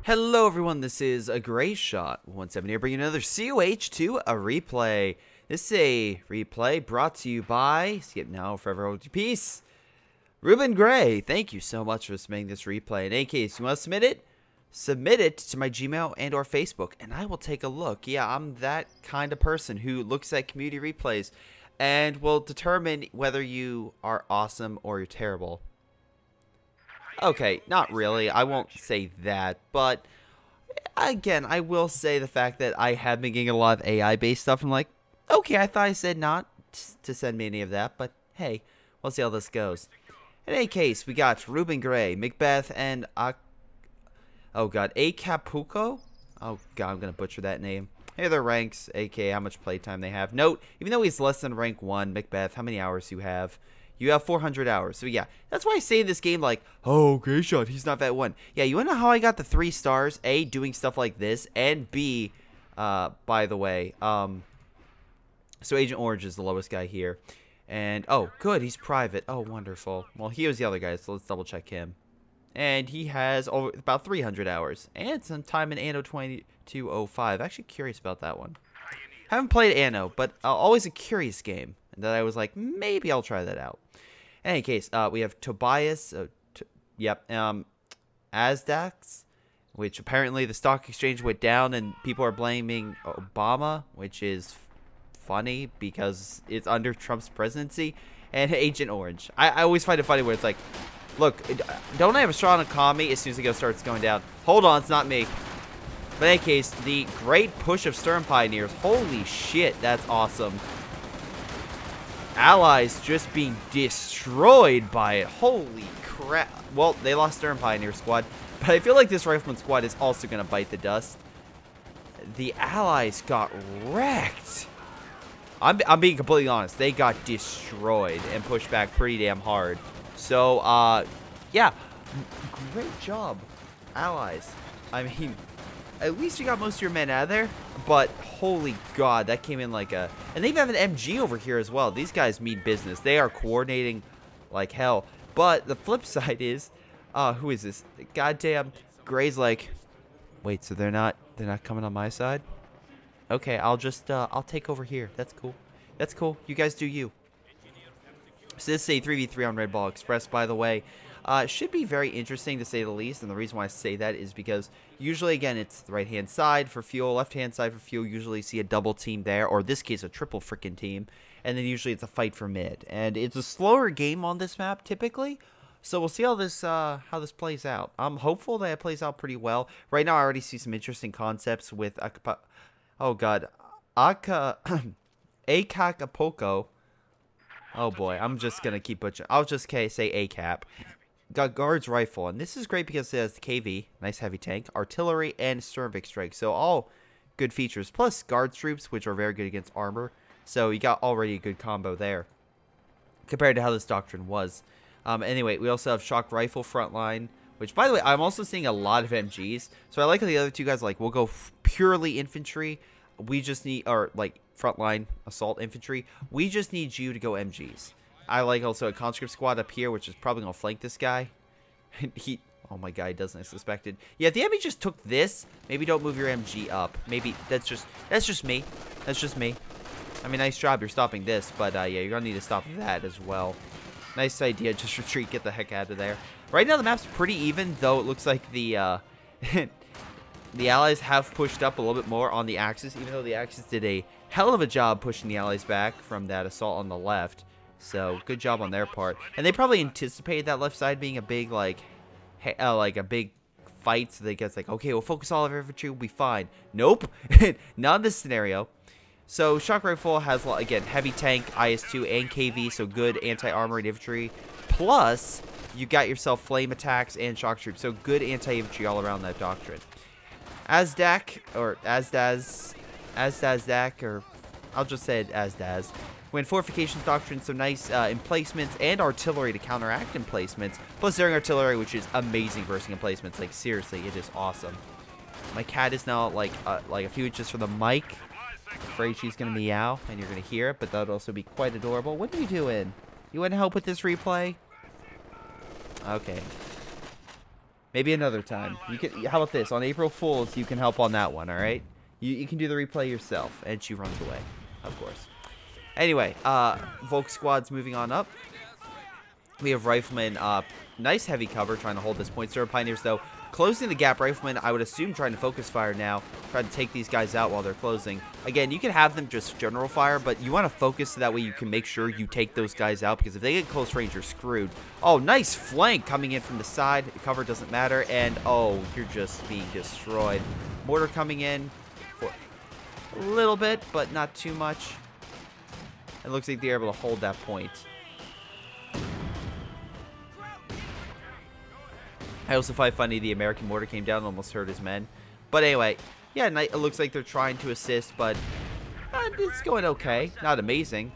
Hello everyone, this is a Greyshot 17 here, bringing another COH2 a replay. This is a replay brought to you by Skip Now Forever Hold Your Peace. Ruben Gray, thank you so much for submitting this replay. In any case, you want to submit it to my Gmail and or Facebook, and I will take a look. Yeah, I'm that kind of person who looks at community replays and will determine whether you are awesome or you're terrible. Okay, not really. I won't say that, but again, I will say the fact that I have been getting a lot of AI-based stuff. I'm like, okay, I thought I said not to send me any of that, but hey, we'll see how this goes. In any case, we got Ruben Gray, Macbeth, and Acapulco. Oh god, I'm gonna butcher that name. Here are their ranks, aka how much playtime they have. Note, even though he's less than rank 1, Macbeth, how many hours you have? You have 400 hours. So yeah, that's why I say in this game, like, oh, Greyshot, he's not that one. Yeah, you wanna know how I got the 3 stars? A, doing stuff like this, and B, by the way, so Agent Orange is the lowest guy here. And, oh, good, he's private. Oh, wonderful. Well, he was the other guy, so let's double check him. And he has about 300 hours. And some time in Anno 2205. Actually curious about that one. Haven't played Anno, but always a curious game. That I was like, maybe I'll try that out. In any case, we have Tobias, Azdax, which apparently the stock exchange went down and people are blaming Obama, which is funny because it's under Trump's presidency, and Agent Orange. I always find it funny where it's like, look, don't I have a strong economy? As soon as it starts going down. Hold on, it's not me. But in any case, the great push of Stern Pioneers. Holy shit, that's awesome. Allies just being destroyed by it. Holy crap. Well, they lost Stern Pioneer squad, but I feel like this Rifleman squad is also going to bite the dust. The Allies got wrecked. I'm being completely honest. They got destroyed and pushed back pretty damn hard. So, yeah. Great job, Allies. I mean, at least you got most of your men out of there. But, holy god, that came in like a... And they even have an MG over here as well. These guys mean business. They are coordinating like hell. But the flip side is... who is this? Goddamn Gray's like... Wait, so they're not coming on my side? Okay, I'll just... I'll take over here. That's cool. That's cool. You guys do you. So this is a 3v3 on Red Ball Express, by the way. It should be very interesting, to say the least, and the reason why I say that is because usually, again, it's the right-hand side for fuel, left-hand side for fuel. Usually see a double team there, or in this case, a triple freaking team, and then usually it's a fight for mid. And it's a slower game on this map, typically, so we'll see how this plays out. I'm hopeful that it plays out pretty well. Right now, I already see some interesting concepts with Acapulco. Oh boy, I'm just gonna keep butchering. I'll just say ACAP. Got guards rifle, and this is great because it has the KV, nice heavy tank, artillery, and Sternvik strike. So all good features. Plus guard troops, which are very good against armor. So you got already a good combo there compared to how this doctrine was. Anyway, we also have shock rifle frontline, which, by the way, I'm also seeing a lot of MGs. So I like how the other two guys are like, we'll go purely infantry. We just need, or like frontline assault infantry. We just need you to go MGs. I like also a conscript squad up here, which is probably going to flank this guy. Oh my god, he doesn't, I suspected. Yeah, if the enemy just took this, maybe don't move your MG up. Maybe, that's just me. That's just me. I mean, nice job, you're stopping this, but yeah, you're going to need to stop that as well. Nice idea, just retreat, get the heck out of there. Right now, the map's pretty even, though it looks like the, the Allies have pushed up a little bit more on the Axis, even though the Axis did a hell of a job pushing the Allies back from that assault on the left. So, good job on their part. And they probably anticipated that left side being a big, like a big fight. So they guess, like, okay, we'll focus all of our infantry, we'll be fine. Nope. Not in this scenario. So, shock rifle has, again, heavy tank, IS-2, and KV. So, good anti-armor and infantry. Plus, you got yourself flame attacks and shock troops. So, good anti-infantry all around that doctrine. Azdak, or Azdazdak, or I'll just say it Azdaz. When fortifications doctrine, some nice emplacements and artillery to counteract emplacements. Plus daring artillery, which is amazing versus emplacements. Like, seriously, it is awesome. My cat is now like a few inches from the mic. I'm afraid she's gonna meow, and you're gonna hear it, but that would also be quite adorable. What are you doing? You want to help with this replay? Okay. Maybe another time. You can. How about this? On April Fools, you can help on that one, all right? You can do the replay yourself. And she runs away, of course. Anyway, Volk squad's moving on up. We have Riflemen, nice heavy cover trying to hold this point. Server Pioneers, though, closing the gap. Riflemen, I would assume, trying to focus fire now. Trying to take these guys out while they're closing. Again, you can have them just general fire, but you want to focus so that way you can make sure you take those guys out, because if they get close range, you're screwed. Oh, nice flank coming in from the side. The cover doesn't matter, and oh, you're just being destroyed. Mortar coming in for a little bit, but not too much. It looks like they're able to hold that point. I also find funny the American mortar came down and almost hurt his men. But anyway, yeah, it looks like they're trying to assist, but it's going okay. Not amazing.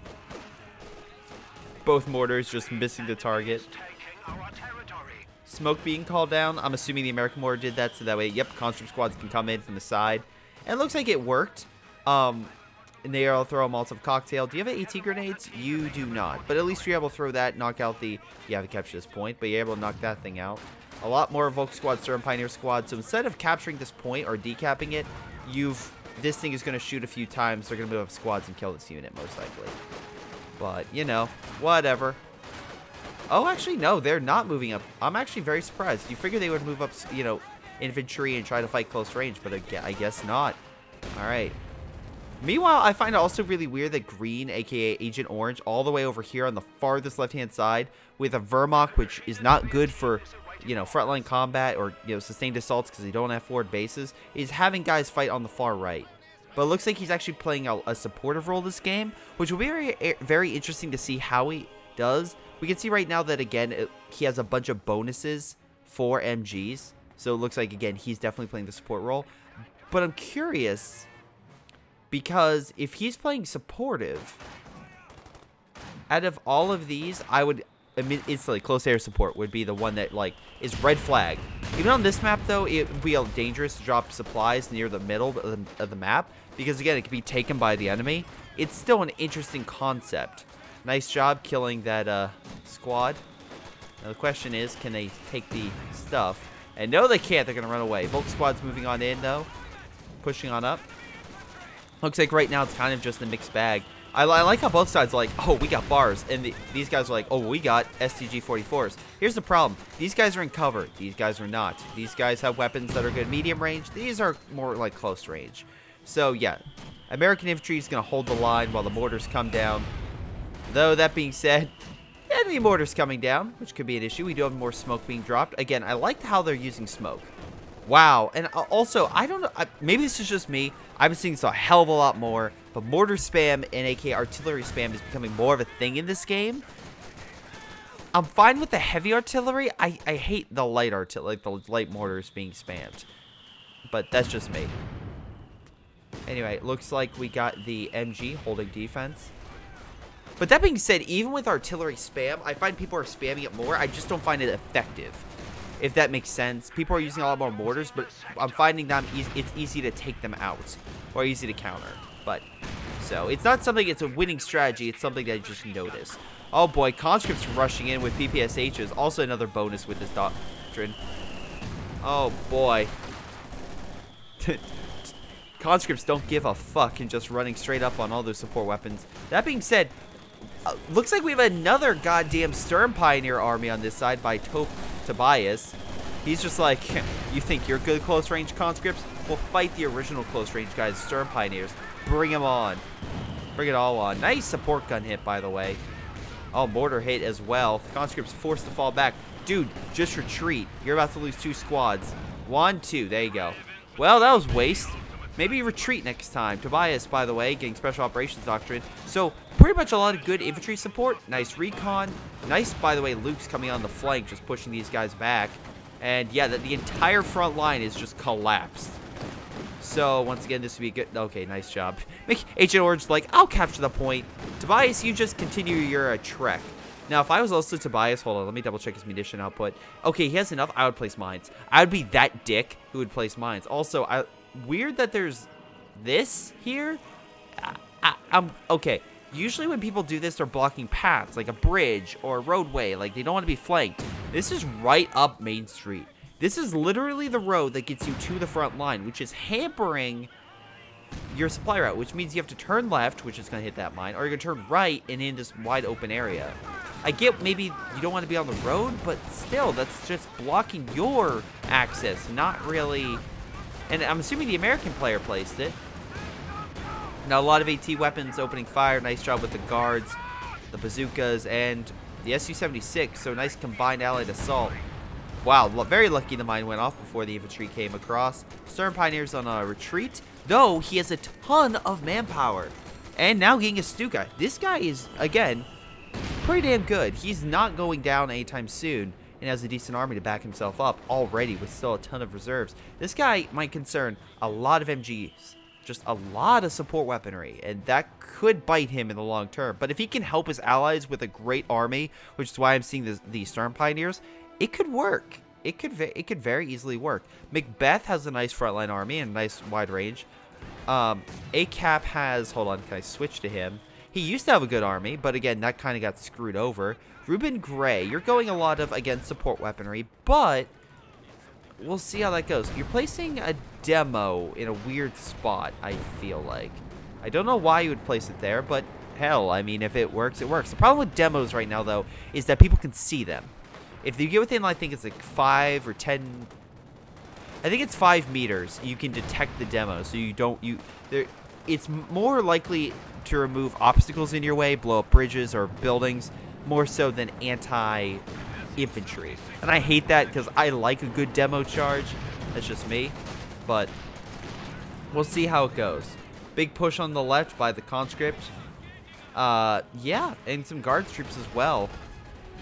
Both mortars just missing the target. Smoke being called down. I'm assuming the American mortar did that, so that way, yep, conscript squads can come in from the side. And it looks like it worked. And they all throw a Molotov cocktail. Do you have AT grenades? You do not. But at least you're able to throw that, knock out the... You haven't captured this point, but you're able to knock that thing out. A lot more Volk squad, Sturm Pioneer squad. So instead of capturing this point or decapping it, this thing is going to shoot a few times. They're going to move up squads and kill this unit, most likely. But, you know, whatever. Oh, actually, no, they're not moving up. I'm actually very surprised. You figure they would move up, you know, infantry and try to fight close range, but I guess not. All right. Meanwhile, I find it also really weird that Green, aka Agent Orange, all the way over here on the farthest left-hand side with a Wehrmacht, which is not good for, you know, frontline combat or, you know, sustained assaults because they don't have forward bases, is having guys fight on the far right. But it looks like he's actually playing a supportive role this game, which will be very, very interesting to see how he does. We can see right now that, again, he has a bunch of bonuses for MGs. So it looks like, again, he's definitely playing the support role. But I'm curious, because if he's playing supportive, out of all of these, I would instantly close air support would be the one that, like, is red flag. Even on this map, though, it would be dangerous to drop supplies near the middle of the map, because, again, it could be taken by the enemy. It's still an interesting concept. Nice job killing that squad. Now the question is, can they take the stuff? And no, they can't. They're going to run away. Volk squad's moving on in, though. Pushing on up. Looks like right now it's kind of just a mixed bag. I like how both sides are like, oh, we got bars. And these guys are like, oh, we got STG-44s. Here's the problem. These guys are in cover. These guys are not. These guys have weapons that are good medium range. These are more like close range. So, yeah. American infantry is going to hold the line while the mortars come down. Though, that being said, enemy mortars coming down, which could be an issue. We do have more smoke being dropped. Again, I like how they're using smoke. Wow. And also, I don't know. Maybe this is just me. I've been seeing this a hell of a lot more. But mortar spam and aka artillery spam is becoming more of a thing in this game. I'm fine with the heavy artillery. I hate the light artillery, like the light mortars being spammed. But that's just me. Anyway, it looks like we got the MG holding defense. But that being said, even with artillery spam, I find people are spamming it more. I just don't find it effective, if that makes sense. People are using a lot more mortars, but I'm finding them it's easy to take them out or easy to counter. But so it's not something, it's a winning strategy. It's something that I just noticed. Oh boy, conscripts rushing in with PPSHs. Also another bonus with this doctrine. Oh boy. Conscripts don't give a fuck and just running straight up on all those support weapons. That being said, looks like we have another goddamn Sturm Pioneer army on this side by Tobias. He's just like, you think you're good close range conscripts? Well, fight the original close range guys, Sturm Pioneers. Bring them on. Bring it all on. Nice support gun hit, by the way. Oh, mortar hit as well. Conscripts forced to fall back. Dude, just retreat. You're about to lose 2 squads. 1, 2. There you go. Well, that was waste. Maybe retreat next time. Tobias, by the way, getting Special Operations Doctrine. So, pretty much a lot of good infantry support. Nice recon. Nice, by the way, Luke's coming on the flank, just pushing these guys back. And, yeah, the entire front line is just collapsed. So, once again, this would be good. Okay, nice job. Agent Orange like, I'll capture the point. Tobias, you just continue your trek. Now, if I was also Tobias, hold on, let me double check his munition output. Okay, he has enough. I would place mines. I would be that dick who would place mines. Also, weird that there's this here. Okay. Usually when people do this, they're blocking paths, like a bridge or a roadway. Like, they don't want to be flanked. This is right up Main Street. This is literally the road that gets you to the front line, which is hampering your supply route, which means you have to turn left, which is going to hit that mine, or you're going to turn right and in this wide open area. I get maybe you don't want to be on the road, but still, that's just blocking your access, not really. And I'm assuming the American player placed it. Now, a lot of AT weapons opening fire. Nice job with the guards, the bazookas, and the Su-76. So nice combined allied assault. Wow, very lucky the mine went off before the infantry came across. Stern Pioneer's on a retreat, though he has a ton of manpower. And now getting a Stuka. This guy is, again, pretty damn good. He's not going down anytime soon and has a decent army to back himself up already with still a ton of reserves. This guy might concern a lot of MGs, just a lot of support weaponry, and that could bite him in the long term. But if he can help his allies with a great army, which is why I'm seeing the Stern Pioneers, it could work. It could very easily work. Macbeth has a nice frontline army and a nice wide range. ACAP has, hold on, can I switch to him? He used to have a good army, but again, that kind of got screwed over. Ruben Gray, you're going a lot of, again, support weaponry, but we'll see how that goes. You're placing a demo in a weird spot, I feel like. I don't know why you would place it there, but hell, I mean, if it works, it works. The problem with demos right now, though, is that people can see them. If you get within, I think it's like 5 or 10... I think it's 5 meters, you can detect the demo, so you don't... It's more likely to remove obstacles in your way, blow up bridges or buildings, more so than anti-infantry. And I hate that because I like a good demo charge. That's just me. But we'll see how it goes. Big push on the left by the conscript. Yeah, and some guards troops as well.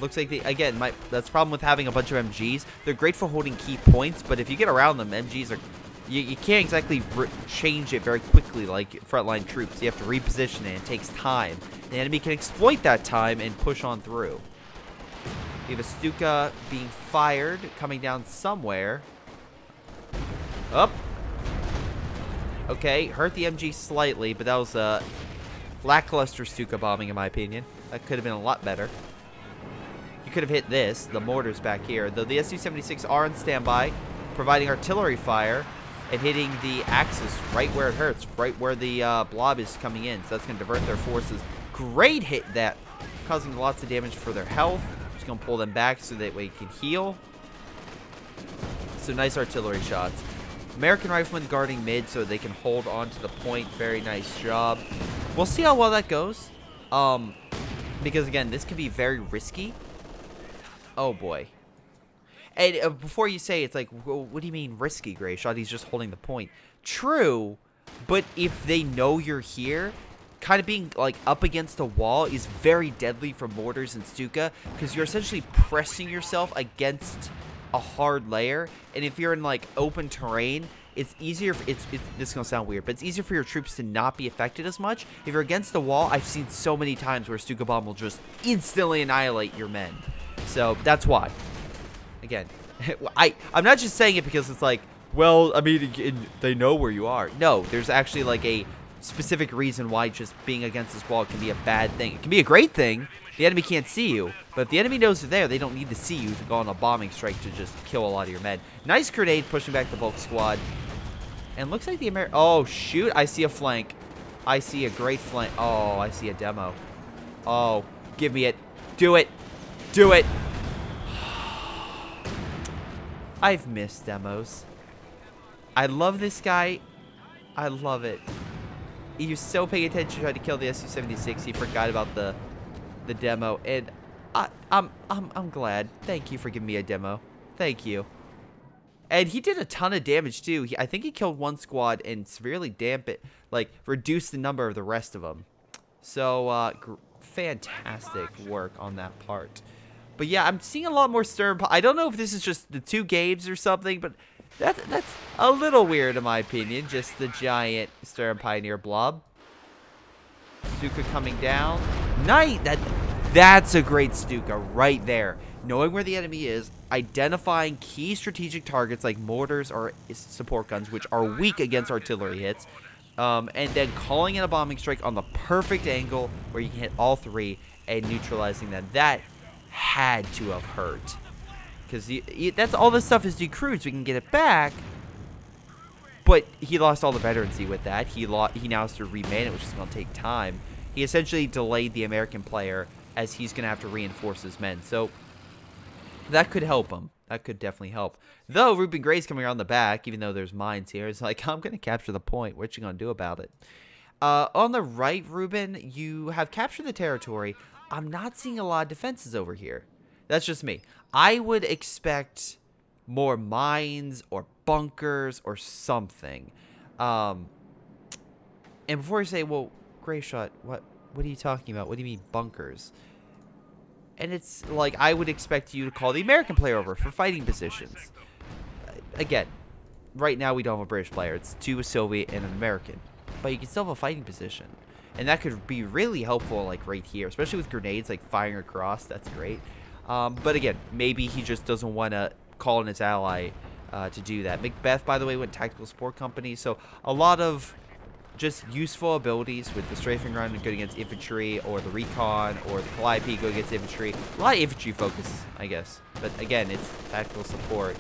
Looks like they, again, that's the problem with having a bunch of MGs. They're great for holding key points, but if you get around them, MGs are... You can't exactly change it very quickly like frontline troops. You have to reposition it. It takes time. The enemy can exploit that time and push on through. We have a Stuka being fired, coming down somewhere. Up. Okay, hurt the MG slightly, but that was a lackluster Stuka bombing in my opinion. That could have been a lot better. You could have hit this, the mortars back here. Though the Su-76 are on standby, providing artillery fire and hitting the axis right where it hurts, right where the blob is coming in. So that's going to divert their forces. Great hit that, causing lots of damage for their health. Just going to pull them back so that way you can heal. So nice artillery shots. American riflemen guarding mid so they can hold on to the point. Very nice job. We'll see how well that goes. Because again, this can be very risky. Oh boy. And before you say, it's like, well, what do you mean risky, Greyshot? He's just holding the point. True, but if they know you're here, kind of being like up against a wall is very deadly for mortars and Stuka, because you're essentially pressing yourself against a hard layer. And if you're in like open terrain, it's easier. This is gonna sound weird, but it's easier for your troops to not be affected as much. If you're against the wall, I've seen so many times where Stuka bomb will just instantly annihilate your men. So that's why. Again, I'm not just saying it because it's like, well, I mean, they know where you are. No, there's actually like a specific reason why just being against this wall can be a bad thing. It can be a great thing. The enemy can't see you, but if the enemy knows you're there, they don't need to see you to go on a bombing strike to just kill a lot of your men. Nice grenade pushing back the Volk squad. And looks like the American... Oh, shoot. I see a flank. I see a great flank. Oh, I see a demo. Oh, give me it. Do it. Do it. I've missed demos. I love this guy. I love it. He was so paying attention trying to kill the Su-76. He forgot about the demo, and I'm glad. Thank you for giving me a demo. Thank you. And he did a ton of damage too. I think he killed one squad and severely reduced the number of the rest of them. So fantastic work on that part. But yeah, I'm seeing a lot more Stern. I don't know if this is just the 2 games or something, but that's a little weird in my opinion. Just the giant Stern Pioneer blob. Stuka coming down. Nice. That's a great Stuka right there. Knowing where the enemy is, identifying key strategic targets like mortars or support guns, which are weak against artillery hits, and then calling in a bombing strike on the perfect angle where you can hit all 3 and neutralizing them. That had to have hurt. Because that's all this stuff is decrewed, so we can get it back. But he lost all the veterancy with that. He now has to reman it, which is going to take time. He essentially delayed the American player, as he's going to have to reinforce his men. So that could help him. That could definitely help. Though Ruben Gray's coming around the back, even though there's mines here. It's like, I'm going to capture the point. What you going to do about it? On the right, Ruben, you have captured the territory. I'm not seeing a lot of defenses over here. That's just me. I would expect more mines or bunkers or something. And before you say, well, Greyshot, what are you talking about? What do you mean bunkers? And it's like, I would expect you to call the American player over for fighting positions. Again, right now we don't have a British player. It's 2 Soviet and an American. But you can still have a fighting position. And that could be really helpful, like, right here. Especially with grenades, like, firing across. That's great. But again, maybe he just doesn't want to call in his ally to do that. Macbeth, by the way, went tactical support company. So a lot of just useful abilities with the strafing run going against infantry, or the recon, or the Calliope going against infantry. A lot of infantry focus, I guess. But again, it's tactical support.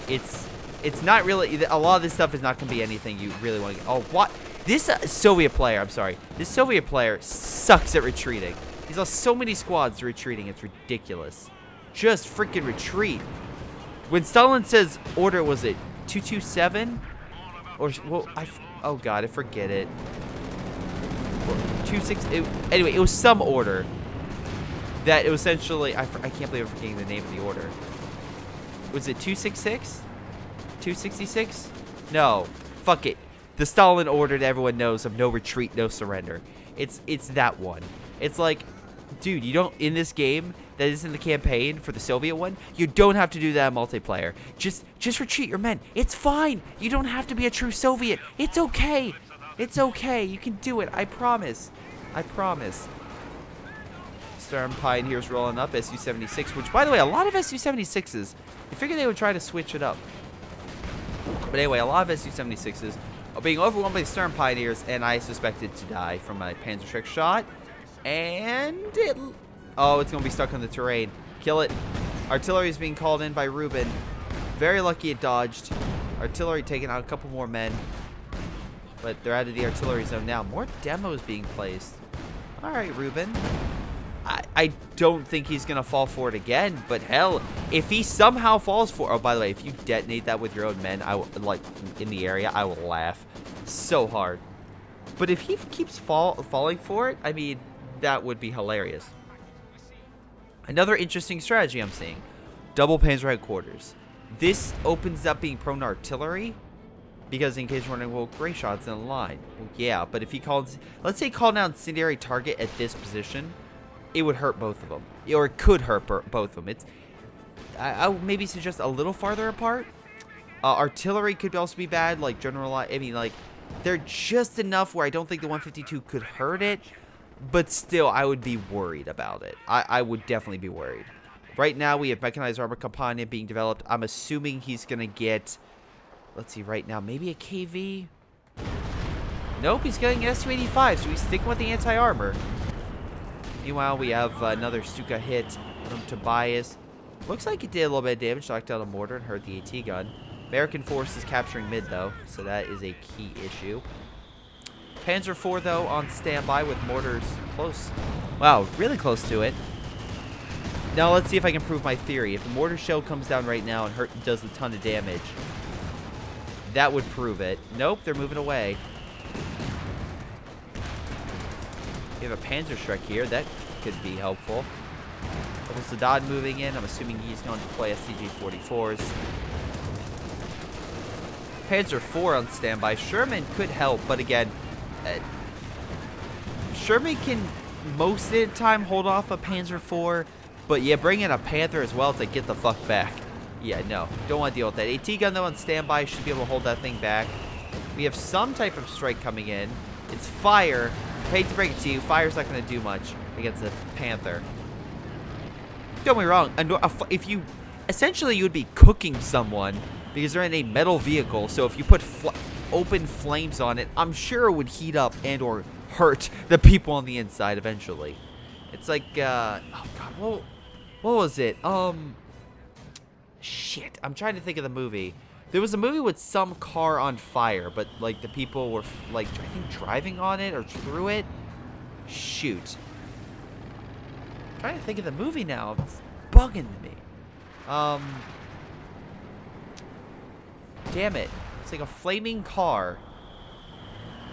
It's not really, a lot of this stuff is not going to be anything you really want to get. Oh, what? This Soviet player, I'm sorry. This Soviet player sucks at retreating. He's lost so many squads retreating, it's ridiculous. Just freaking retreat. When Stalin says order, was it 227? Or, well, oh god, I forget it. 26, anyway, it was some order. That it was essentially, I can't believe I'm forgetting the name of the order. Was it 266? 266? No. Fuck it. The Stalin order that everyone knows of no retreat, no surrender. It's that one. It's like, dude, you don't, in this game that is in the campaign for the Soviet one, you don't have to do that in multiplayer. Just retreat your men. It's fine. You don't have to be a true Soviet. It's okay. It's okay. You can do it. I promise. I promise. Storm Pioneers rolling up. Su-76, which, by the way, a lot of Su-76s, I figured they would try to switch it up. But anyway, a lot of Su-76s are being overwhelmed by the Storm Pioneers, and I suspected to die from my Panzer Trick shot. And it... Oh, it's going to be stuck on the terrain. Kill it. Artillery is being called in by Ruben. Very lucky it dodged. Artillery taking out a couple more men. But they're out of the artillery zone now. More demos being placed. Alright, Ruben. I don't think he's going to fall for it again. But hell, if he somehow falls for... Oh, by the way, if you detonate that with your own men, I will, like, in the area, I will laugh so hard. But if he keeps falling for it, I mean, that would be hilarious. Another interesting strategy I'm seeing. Double Panzer headquarters. This opens up being prone to artillery. Because in case you're wondering, well, Greyshot's in a line. Well, yeah, but if he calls... Let's say call down incendiary target at this position. It would hurt both of them. Or it could hurt both of them. It's... I would maybe suggest a little farther apart. Artillery could also be bad. Like, general... I mean, like... They're just enough where I don't think the 152 could hurt it. But still, I would be worried about it. I would definitely be worried. Right now, we have mechanized armor companion being developed. I'm assuming he's going to get... Let's see, right now, maybe a KV? Nope, he's getting an Su-85, so he's sticking with the anti-armor. Meanwhile, we have another Stuka hit from Tobias. Looks like it did a little bit of damage, knocked down a mortar and hurt the AT gun. American force is capturing mid, though, so that is a key issue. Panzer IV, though, on standby with mortars close. Wow, really close to it. Now, let's see if I can prove my theory. If a mortar shell comes down right now and does a ton of damage, that would prove it. Nope, they're moving away. We have a Panzerschreck here. That could be helpful. Double Sadat moving in. I'm assuming he's going to play STG-44s. Panzer IV on standby. Sherman could help, but again, Sherman can most of the time hold off a Panzer IV, but yeah, bring in a Panther as well to get the fuck back. Yeah, no, don't want to deal with that. AT gun, though, on standby should be able to hold that thing back. We have some type of strike coming in. It's fire. I hate to break it to you, fire's not going to do much against a Panther. Don't get me wrong. If you... Essentially, you would be cooking someone because they're in a metal vehicle. So if you put open flames on it, I'm sure it would heat up and or hurt the people on the inside eventually. It's like, oh god, well, What was it? Shit. I'm trying to think of the movie. There was a movie with some car on fire, but like the people were like I think driving on it or through it. Shoot. I'm trying to think of the movie now. It's bugging me. Damn it. It's like a flaming car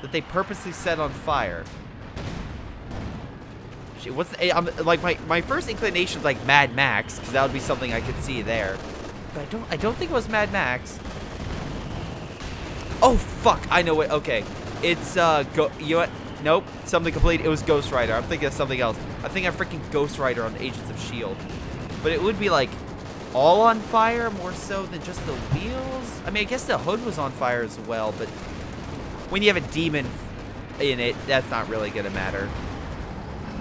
that they purposely set on fire. Shit, what's the, like my first inclination is like Mad Max, because that would be something I could see there. But I don't think it was Mad Max. Oh fuck, I know it. Okay. It's you know what? Nope, something complete. It was Ghost Rider. I'm thinking of something else. I think I'm freaking Ghost Rider on Agents of S.H.I.E.L.D. But it would be like all on fire more so than just the wheels. I mean, I guess the hood was on fire as well, but when you have a demon in it, that's not really gonna matter.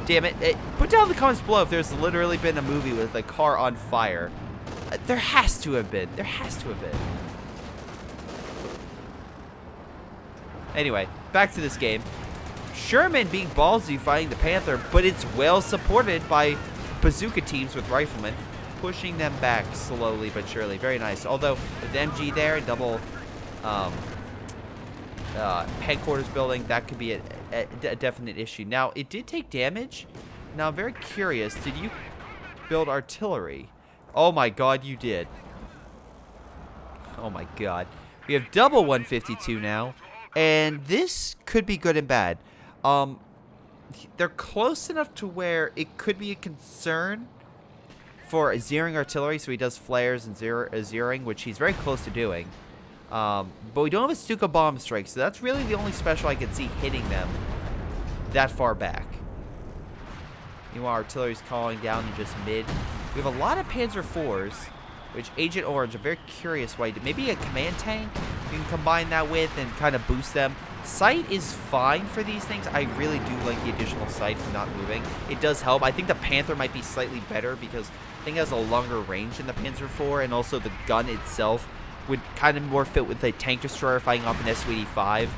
Damn it. Put down in the comments below if there's literally been a movie with a car on fire. There has to have been. There has to have been. Anyway, back to this game. Sherman being ballsy fighting the Panther, but it's well supported by bazooka teams with riflemen, pushing them back slowly but surely. Very nice. Although, with the MG there and double headquarters building, that could be a definite issue. Now, it did take damage. Now, I'm very curious. Did you build artillery? Oh my god, you did. Oh my god. We have double 152 now. And this could be good and bad. They're close enough to where it could be a concern for zeroing artillery. So he does flares and zeroing, which he's very close to doing. But we don't have a Stuka bomb strike. So that's really the only special I can see hitting them that far back. Meanwhile, artillery's calling down in just mid. We have a lot of Panzer IVs, which Agent Orange, I'm very curious why. Maybe a command tank you can combine that with and kind of boost them. Sight is fine for these things. I really do like the additional sight for not moving. It does help. I think the Panther might be slightly better because I think it has a longer range than the Panzer IV, and also the gun itself would kind of more fit with a tank destroyer fighting off an Su-85.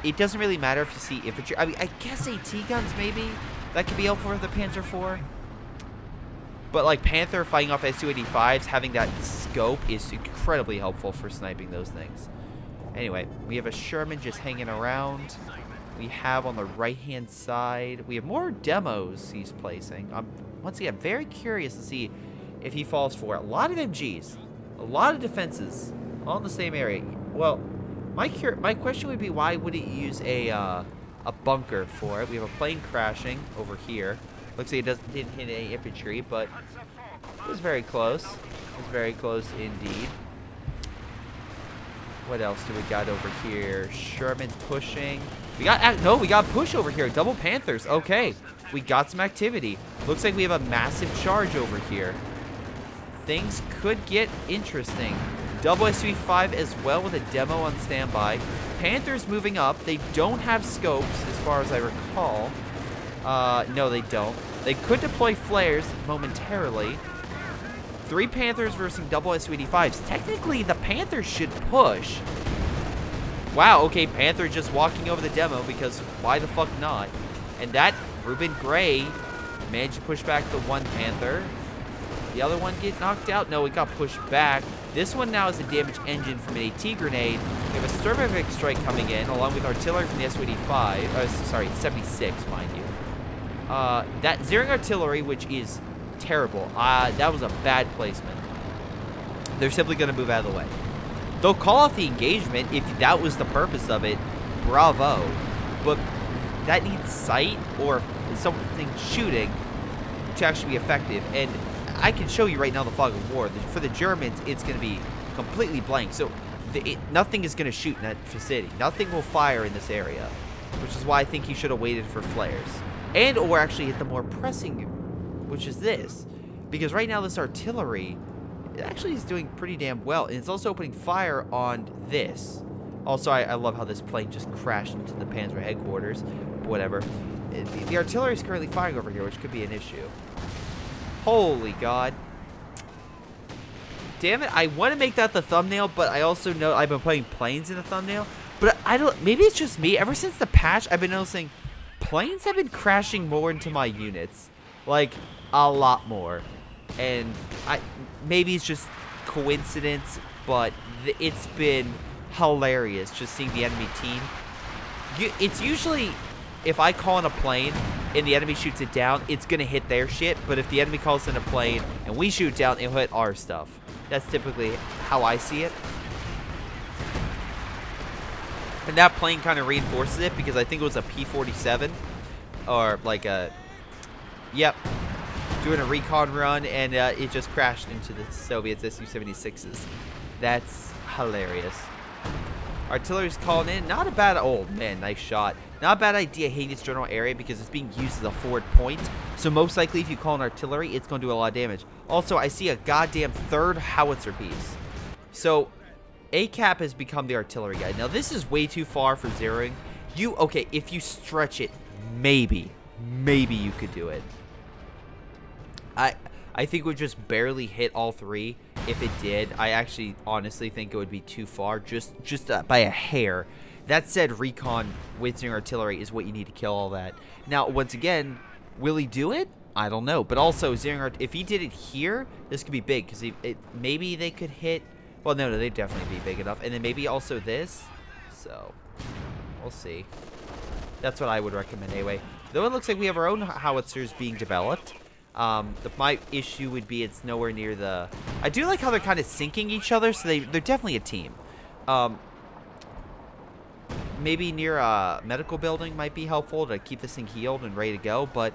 It doesn't really matter if you see infantry. I mean, I guess AT guns maybe that could be helpful for the Panzer IV. But like Panther fighting off Su-85s, having that scope is incredibly helpful for sniping those things. Anyway, we have a Sherman just hanging around. We have on the right-hand side, we have more demos he's placing. Once again, very curious to see if he falls for it. A lot of MGs, a lot of defenses, all in the same area. Well, my question would be, why wouldn't you use a bunker for it? We have a plane crashing over here. Looks like it didn't hit any infantry, but it was very close. It was very close indeed. What else do we got over here? Sherman's pushing. We got push over here. Double Panthers. Okay, we got some activity. Looks like we have a massive charge over here. Things could get interesting. Double Su-5 as well with a demo on standby. Panthers moving up. They don't have scopes as far as I recall. No, they don't. They could deploy flares momentarily. 3 Panthers versus double Su-85s. Technically, the Panthers should push. Wow, okay, Panther just walking over the demo because why the fuck not? And that Ruben Gray managed to push back the one Panther. The other one get knocked out? No, it got pushed back. This one now is a damaged engine from an AT grenade. We have a Cervic strike coming in along with artillery from the Su-85. Sorry, 76, mind you. That zeroing artillery, which is terrible. That was a bad placement. They're simply going to move out of the way. They'll call off the engagement if that was the purpose of it. Bravo. But that needs sight or something shooting to actually be effective. And I can show you right now the fog of war. For the Germans, it's going to be completely blank. So nothing is going to shoot in that vicinity. Nothing will fire in this area, which is why I think he should have waited for flares. And or actually hit the more pressing, which is this. Because right now this artillery, it actually is doing pretty damn well. And it's also opening fire on this. Also, I love how this plane just crashed into the Panzer headquarters. Whatever. The artillery is currently firing over here, which could be an issue. Holy God. Damn it, I want to make that the thumbnail, but I also know I've been putting planes in the thumbnail. But I don't, maybe it's just me. Ever since the patch, I've been noticing planes have been crashing more into my units. Like, a lot more. And maybe it's just coincidence, but it's been hilarious just seeing the enemy team. It's usually, if I call in a plane and the enemy shoots it down, it's going to hit their shit. But if the enemy calls in a plane and we shoot down, it'll hit our stuff. That's typically how I see it. And that plane kind of reinforces it because I think it was a P-47 or like a, yep, doing a recon run, and it just crashed into the Soviets' Su-76s. That's hilarious. Artillery's calling in. Not a bad, oh man, nice shot. Not a bad idea hitting this general area because it's being used as a forward point. So most likely if you call in artillery, it's going to do a lot of damage. Also, I see a goddamn third howitzer piece. So ACAP has become the artillery guy. Now this is way too far for zeroing. Okay, if you stretch it, maybe you could do it. I think it would just barely hit all three. If it did, I actually honestly think it would be too far, just by a hair. That said, recon with zeroing artillery is what you need to kill all that. Now, once again, will he do it? I don't know. But also, if he did it here, this could be big because maybe they could hit. Well, no, they'd definitely be big enough. And then maybe also this. So, we'll see. That's what I would recommend anyway. Though it looks like we have our own howitzers being developed. My issue would be it's nowhere near the... I do like how they're kind of syncing each other, so they're definitely a team. Maybe near a medical building might be helpful to keep this thing healed and ready to go, but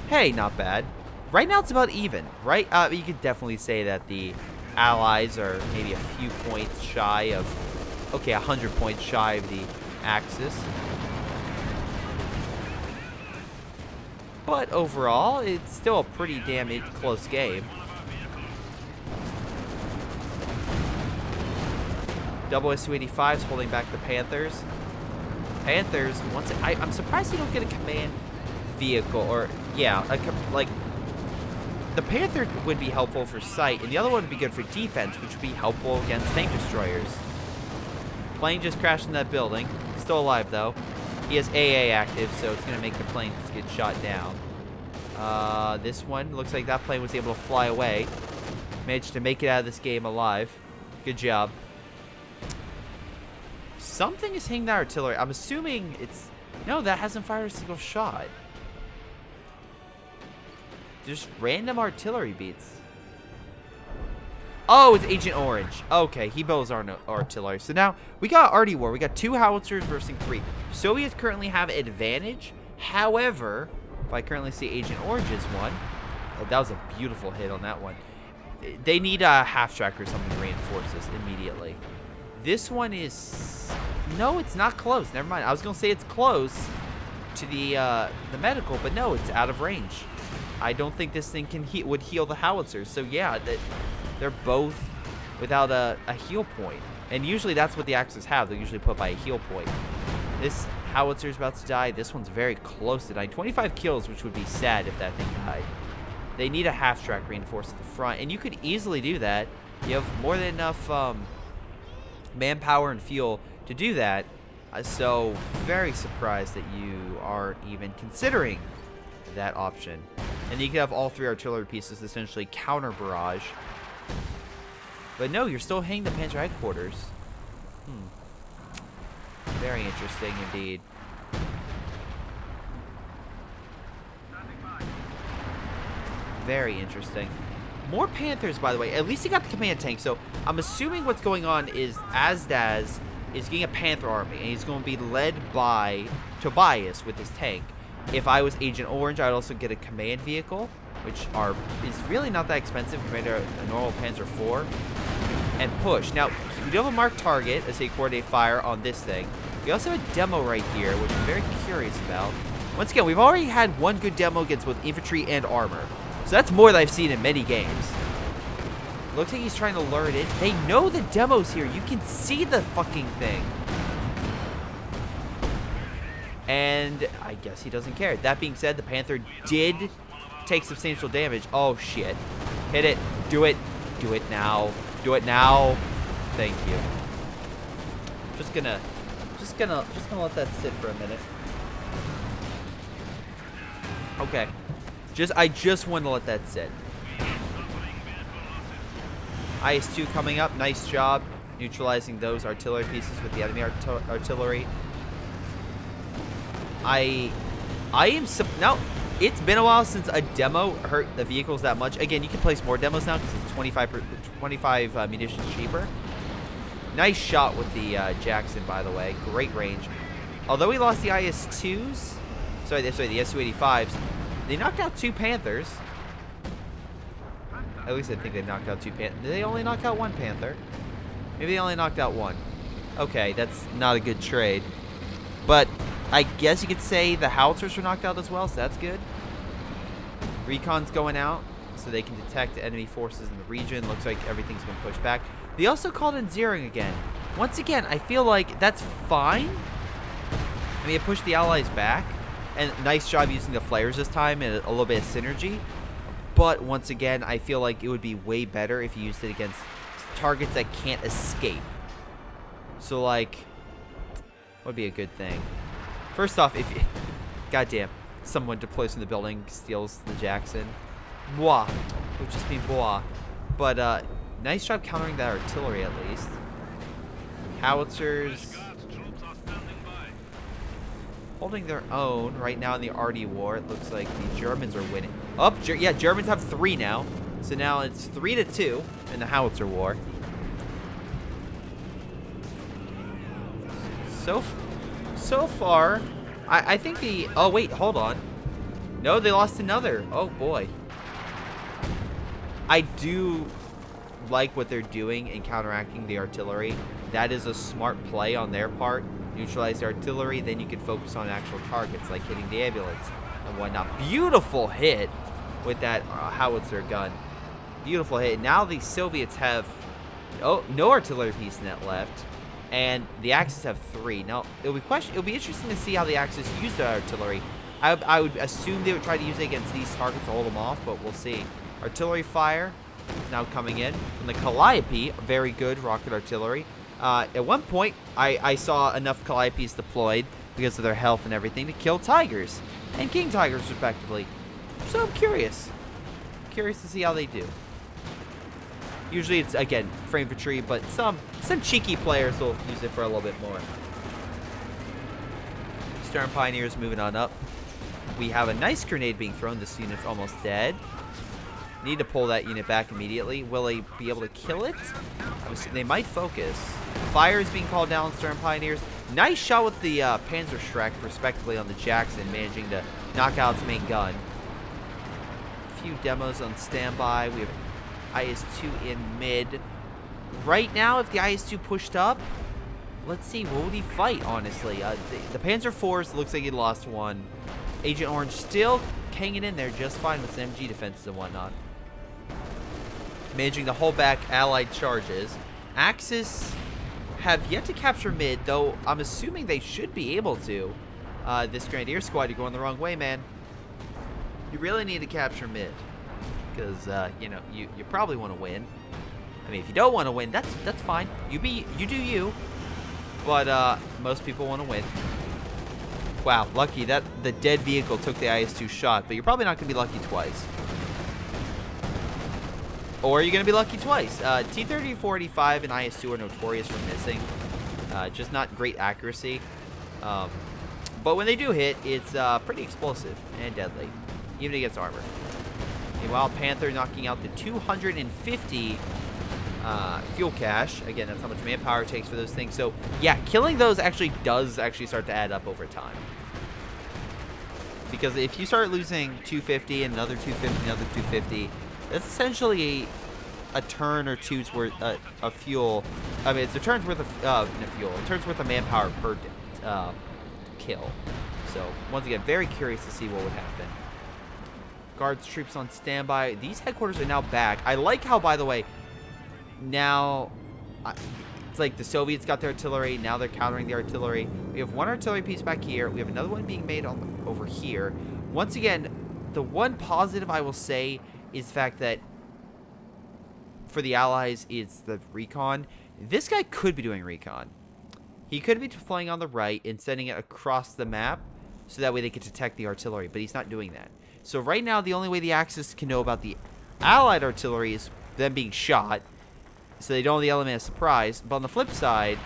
hey, not bad. Right now it's about even, right? You could definitely say that the Allies are maybe a few points shy of... Okay, 100 points shy of the Axis. But overall, it's still a pretty damn close game. Double Su-85's holding back the Panthers. Panthers, I'm surprised you don't get a command vehicle, or yeah, like the Panther would be helpful for sight, and the other one would be good for defense, which would be helpful against tank destroyers. Plane just crashed in that building. Still alive though. He has AA active, so it's going to make the plane get shot down. This one, looks like that plane was able to fly away. Managed to make it out of this game alive. Good job. Something is hitting that artillery. I'm assuming it's... No, that hasn't fired a single shot. Just random artillery beats. Oh, it's Agent Orange. Okay, he builds our artillery. So now, we got Arty War. We got 2 howitzers versus 3. Soviets currently have advantage. However, if I currently see Agent Orange's one... Oh, that was a beautiful hit on that one. They need a half-track or something to reinforce this immediately. This one is... No, it's not close. Never mind. I was going to say it's close to the medical, but no, it's out of range. I don't think this thing would heal the howitzers. So yeah, they're both without a heal point. And usually that's what the Axis have. They're usually put by a heal point. This howitzer's about to die. This one's very close to dying. 25 kills, which would be sad if that thing died. They need a half-track reinforced at the front. And you could easily do that. You have more than enough manpower and fuel to do that. So very surprised that you aren't even considering that option. And you could have all 3 artillery pieces essentially counter barrage. But no, you're still hitting the Panzer headquarters. Very interesting indeed. Very interesting. More Panthers, by the way. At least he got the command tank. So I'm assuming what's going on is Azdaz is getting a Panther army, and he's going to be led by Tobias with his tank. If I was Agent Orange, I'd also get a command vehicle, which is really not that expensive compared to a normal Panzer IV, and push. Now, we do have a marked target as they coordinate fire on this thing. We also have a demo right here, which I'm very curious about. Once again, we've already had one good demo against both infantry and armor. So that's more than I've seen in many games. Looks like he's trying to lure it in. They know the demo's here. You can see the fucking thing. And I guess he doesn't care. That being said, the Panther did take substantial damage. Oh, shit. Hit it. Do it. Do it now. Do it now. Thank you. Just gonna let that sit for a minute. Okay. I just want to let that sit. IS-2 coming up. Nice job neutralizing those artillery pieces with the enemy artillery. I am now. It's been a while since a demo hurt the vehicles that much. Again, you can place more demos now because it's 25 munitions cheaper. Nice shot with the Jackson, by the way. Great range. Although we lost the IS-2s, sorry, the Su-85s, they knocked out 2 Panthers. At least I think they knocked out 2 Panthers. Did they only knock out 1 Panther? Maybe they only knocked out 1. Okay, that's not a good trade. But I guess you could say the howitzers were knocked out as well, so that's good. Recon's going out, so they can detect enemy forces in the region. Looks like everything's been pushed back. They also called in zeroing again. Once again, I feel like that's fine. I mean, it pushed the allies back. And nice job using the flares this time and a little bit of synergy. But once again, I feel like it would be way better if you used it against targets that can't escape. So, like, what would be a good thing? First off, if you... Goddamn. Someone deploys from the building, steals the Jackson. Blah. It would just be blah. But, nice job countering that artillery, at least. Howitzers... holding their own right now in the RD war. It looks like the Germans are winning. Oh, yeah, Germans have 3 now. So now it's 3-2 in the howitzer war. So far, I think the... Oh, wait, hold on. No, they lost another. Oh, boy. I do like what they're doing in counteracting the artillery. That is a smart play on their part. Neutralize the artillery, then you can focus on actual targets like hitting the ambulance and whatnot. Beautiful hit with that howitzer gun. Beautiful hit. Now the Soviets have no artillery piece net left, and the Axis have 3. Now it'll be interesting to see how the Axis use the artillery. I would assume they would try to use it against these targets to hold them off, but we'll see. Artillery fire is now coming in from the Calliope. Very good rocket artillery. At one point, I saw enough Calliopes deployed because of their health and everything to kill Tigers and King Tigers, respectively. So I'm curious. Curious to see how they do. Usually it's, again, frame infantry, but some cheeky players will use it for a little bit more. Stern Pioneers moving on up. We have a nice grenade being thrown. This unit's almost dead. Need to pull that unit back immediately. Will they be able to kill it? They might focus. Fire is being called down on Stern Pioneers. Nice shot with the Panzer Schreck, respectively, on the Jackson, managing to knock out its main gun. A few demos on standby. We have IS-2 in mid. Right now, if the IS-2 pushed up, let's see, what would he fight, honestly? The Panzer IVs looks like he lost 1. Agent Orange still hanging in there just fine with some MG defenses and whatnot. Managing to hold back allied charges. Axis have yet to capture mid, though I'm assuming they should be able to. This Grenadier squad, you're going the wrong way, man. You really need to capture mid. Because, you know, you probably want to win. I mean, if you don't want to win, that's fine. You do you. But, most people want to win. Wow, lucky that the dead vehicle took the IS-2 shot, but you're probably not going to be lucky twice. Or you're going to be lucky twice. T-34-85 and IS-2 are notorious for missing. Just not great accuracy. But when they do hit, it's pretty explosive and deadly, even against armor. Meanwhile, Panther knocking out the 250 fuel cache. Again, that's how much manpower it takes for those things. So, yeah, killing those does start to add up over time. Because if you start losing 250 and another 250, another 250, that's essentially a turn or two's worth of fuel. I mean, it's a turn's worth of fuel. A turn's worth of manpower per kill. So, once again, very curious to see what would happen. Guards, troops on standby. These headquarters are now back. I like how, by the way, now it's like the Soviets got their artillery. Now they're countering the artillery. We have 1 artillery piece back here. We have another one being made over here. Once again, the one positive I will say is the fact that for the Allies is the recon. This guy could be doing recon. He could be flying on the right and sending it across the map so that way they could detect the artillery, but he's not doing that. So right now, the only way the Axis can know about the Allied artillery is them being shot. So they don't have the element of surprise. But on the flip side,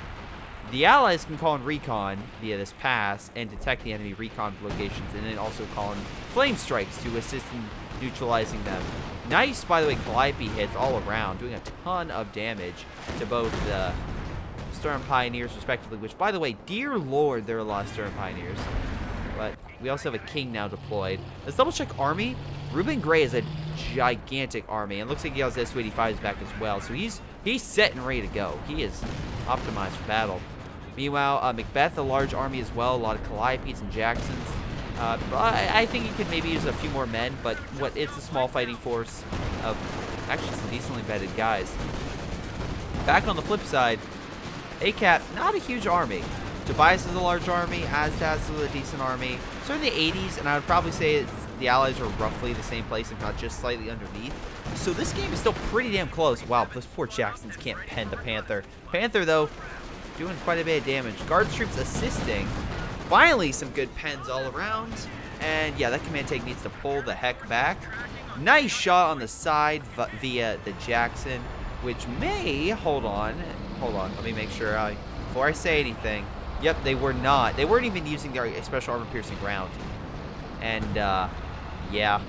the Allies can call in recon via this pass and detect the enemy recon locations, and then also call in flame strikes to assist in neutralizing them. Nice, by the way, Calliope hits all around, doing a ton of damage to both the Storm Pioneers, respectively, which, by the way, dear lord, there are a lot of Storm Pioneers. But we also have a King now deployed. Let's double-check army. Ruben Gray is a gigantic army, and looks like he has S-285s back as well, so he's set and ready to go. He is optimized for battle. Meanwhile, Macbeth, a large army as well, a lot of Calliopes and Jacksons. I think he could maybe use a few more men, but it's a small fighting force of actually some decently vetted guys. Back on the flip side, ACAP, not a huge army. Tobias is a large army, Aztaz is a decent army. So in the 80s, and I would probably say the Allies are roughly the same place, if not just slightly underneath. So this game is still pretty damn close. Wow, those poor Jacksons can't pen the Panther. Panther, though, doing quite a bit of damage. Guard troops assisting. Finally, some good pens all around. And yeah, that command tank needs to pull the heck back. Nice shot on the side via the Jackson, which may, hold on, let me make sure before I say anything. Yep, they were not. They weren't even using their special armor piercing round. And yeah,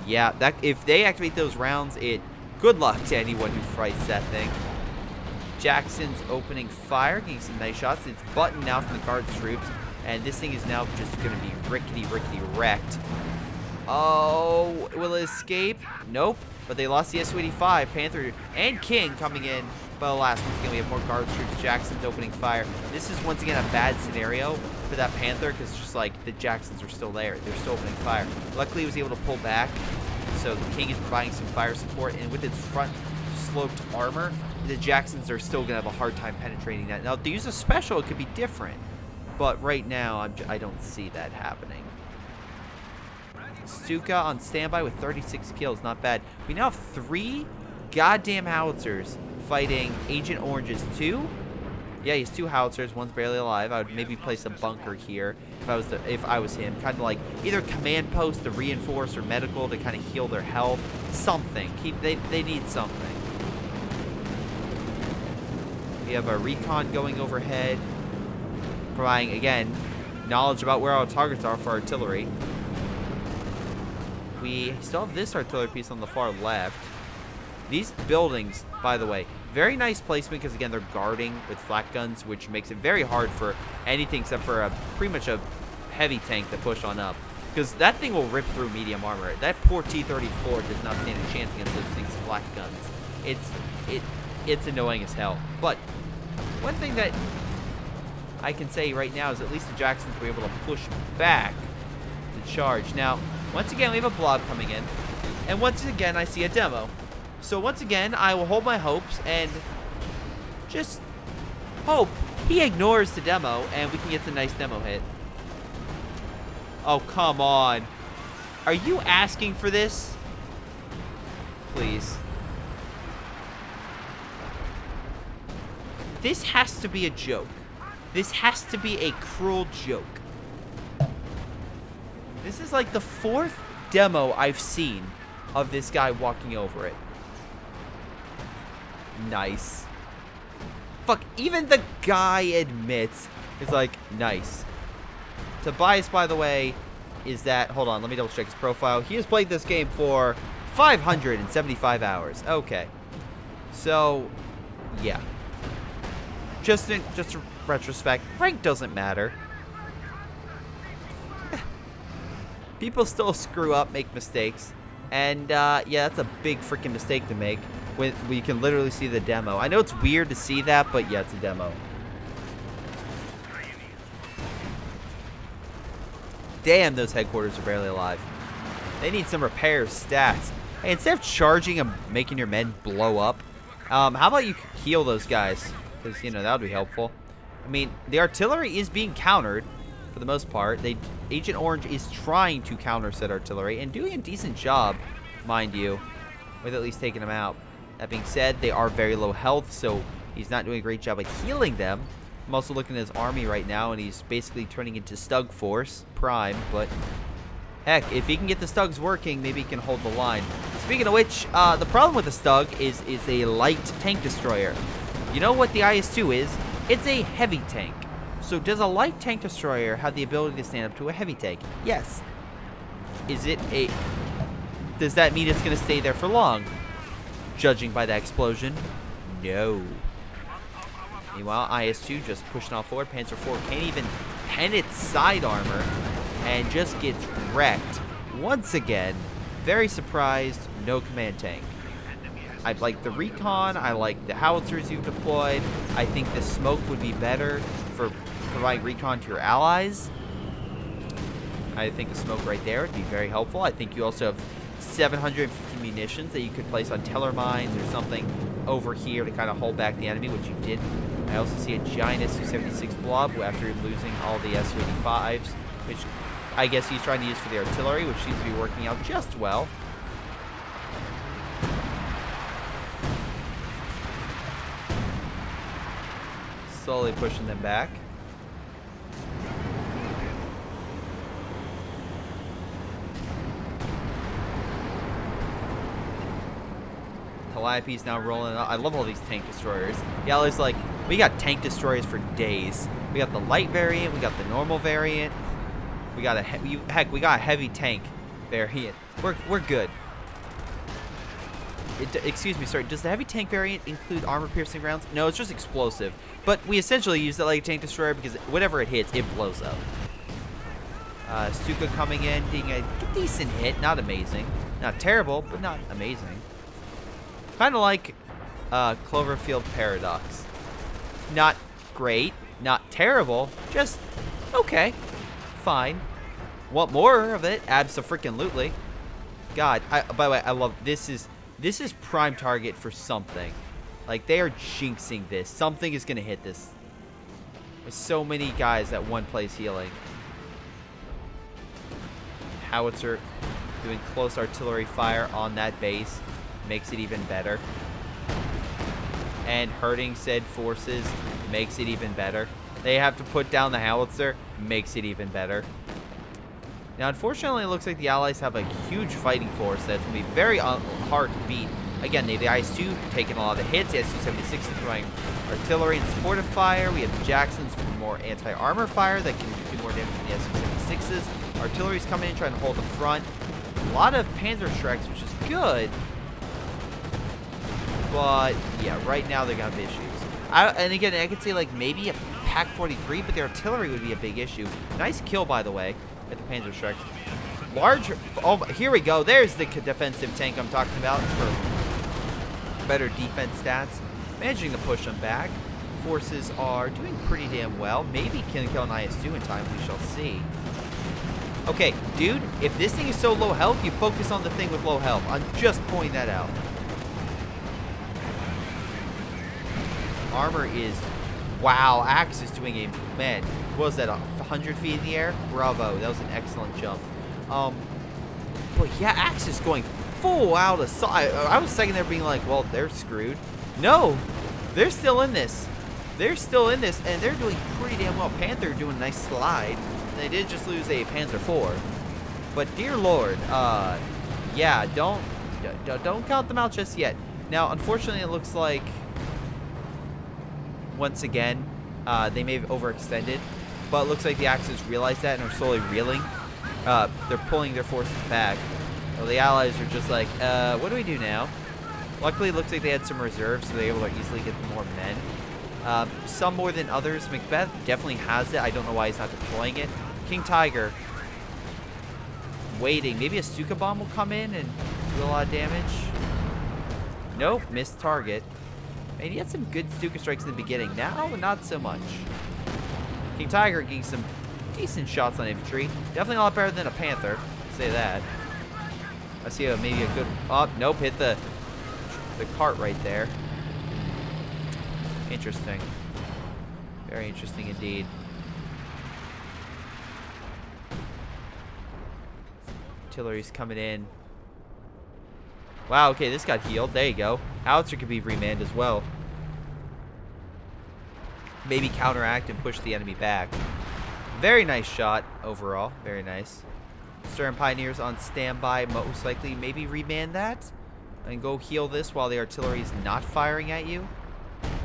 that if they activate those rounds, good luck to anyone who fights that thing. Jackson's opening fire, getting some nice shots. It's buttoned now from the guard troops, and this thing is now just going to be rickety wrecked. Oh, will it escape? Nope. But they lost the S-285. Panther and King coming in. But alas, once again, we have more guard troops. Jackson's opening fire. This is once again a bad scenario for that Panther, because just like the Jacksons are still there. They're still opening fire. Luckily, he was able to pull back. So the King is providing some fire support, and with its front sloped armor, the Jacksons are still going to have a hard time penetrating that. Now, if they use a special, it could be different. But right now, I don't see that happening. Stuka on standby with 36 kills. Not bad. We now have 3 goddamn howitzers fighting Agent Orange's 2. Yeah, he has 2 howitzers. One's barely alive. I would maybe place a bunker here if I was him. Kind of like either command post to reinforce or medical to kind of heal their health. Something. They need something. We have a recon going overhead, providing, again, knowledge about where our targets are for artillery. We still have this artillery piece on the far left. These buildings, by the way, very nice placement because, again, they're guarding with flak guns, which makes it very hard for anything except for pretty much a heavy tank to push on up. Because that thing will rip through medium armor. That poor T-34 does not stand a chance against those things' flak guns. It's annoying as hell. But one thing that I can say right now is at least the Jacksons were able to push back the charge. Now, once again, we have a blob coming in. And once again, I see a demo. So once again, I will hold my hopes and just hope he ignores the demo and we can get the nice demo hit. Oh, come on. Are you asking for this? Please. This has to be a joke. This has to be a cruel joke. This is like the 4th demo I've seen of this guy walking over it. Nice. Fuck, even the guy admits, it's like, nice. Tobias, by the way, is that, hold on, let me double check his profile. He has played this game for 575 hours. Okay. So, yeah. Just a retrospect, rank doesn't matter. People still screw up, make mistakes. And, yeah, that's a big freaking mistake to make. When we can literally see the demo. I know it's weird to see that, but yeah, it's a demo. Damn, those headquarters are barely alive. They need some repair stats. Hey, instead of charging and making your men blow up, how about you heal those guys? Because, you know, that would be helpful. I mean, the artillery is being countered for the most part. Agent Orange is trying to counter said artillery and doing a decent job, mind you, with at least taking them out. That being said, they are very low health, so he's not doing a great job at healing them. I'm also looking at his army right now, and he's basically turning into Stug Force Prime, but Heck, if he can get the Stugs working, maybe he can hold the line. Speaking of which, the problem with the Stug is a light tank destroyer. You know what the IS-2 is? It's a heavy tank. So does a light tank destroyer have the ability to stand up to a heavy tank? Yes. Is it a... Does that mean it's going to stay there for long? Judging by that explosion, no. Meanwhile, IS-2 just pushing off forward. Panzer IV can't even pen its side armor and just gets wrecked. Once again, very surprised, no command tank. I like the recon. I like the howitzers you've deployed. I think the smoke would be better for providing recon to your allies. I think the smoke right there would be very helpful. I think you also have 750 munitions that you could place on teller mines or something over here to kind of hold back the enemy, which you did. I also see a giant Su-76 blob after losing all the Su-85s, which I guess he's trying to use for the artillery, which seems to be working out just well. Slowly pushing them back. Calliope's now rolling out. I love all these tank destroyers. Yeah, there's like, we got tank destroyers for days. We got the light variant, we got the normal variant. We got heck, we got a heavy tank variant. We're good. Excuse me, sorry. Does the heavy tank variant include armor-piercing rounds? No, it's just explosive. But we essentially use that like a tank destroyer because whatever it hits, it blows up. Stuka coming in, being a decent hit, not amazing, not terrible, but not amazing. Kind of like Cloverfield Paradox. Not great, not terrible, just okay, fine. Want more of it? Abso-freaking-lutely. God, by the way, I love this is prime target for something. Like they are jinxing this. Something is gonna hit this. There's so many guys at one place healing. Howitzer doing close artillery fire on that base makes it even better. And hurting said forces makes it even better. They have to put down the howitzer, makes it even better. Now, unfortunately, it looks like the Allies have a huge fighting force that's going to be very hard to beat. Again, the IS-2 taking a lot of hits. The Su-76 is throwing artillery and supportive fire. We have the Jacksons for more anti-armor fire that can do more damage than the Su-76s. Artillery's coming in trying to hold the front. A lot of Panzer Shreks, which is good. But, yeah, right now they're going to have issues. And again, I could say, like, maybe a PaK-43, but their artillery would be a big issue. Nice kill, by the way, at the Panzer Shrek. Large... Oh, here we go. There's the defensive tank I'm talking about for better defense stats. Managing to push them back. Forces are doing pretty damn well. Maybe can kill an IS-2 in time. We shall see. Okay, dude, if this thing is so low health, you focus on the thing with low health. I'm just pointing that out. Armor is... Wow, Axe is doing a... Man, what was that, 100 feet in the air? Bravo, that was an excellent jump. But yeah, Axe is going full out of sight. I was second there being like, well, they're screwed. No, they're still in this. They're still in this, and they're doing pretty damn well. Panther doing a nice slide. They did just lose a Panzer IV. But dear Lord, yeah, don't count them out just yet. Now, unfortunately, it looks like once again they may have overextended, but it looks like the Axis realized that and are slowly reeling. They're pulling their forces back. Well, the Allies are just like, what do we do now? Luckily, it looks like they had some reserves, so they were able to easily get more men. Some more than others. Macbeth definitely has it. I don't know why he's not deploying it. King Tiger waiting. Maybe a Stuka bomb will come in and do a lot of damage. Nope, missed target. And he had some good Stuka strikes in the beginning. Now, not so much. King Tiger getting some decent shots on infantry. Definitely a lot better than a Panther. I'll say that. I see maybe a good... Oh, nope, hit the cart right there. Interesting. Very interesting indeed. Artillery's coming in. Wow, okay, this got healed. There you go. Howitzer could be remanned as well. Maybe counteract and push the enemy back. Very nice shot overall. Very nice. Stern Pioneers on standby, most likely. Maybe reman that and go heal this while the artillery is not firing at you.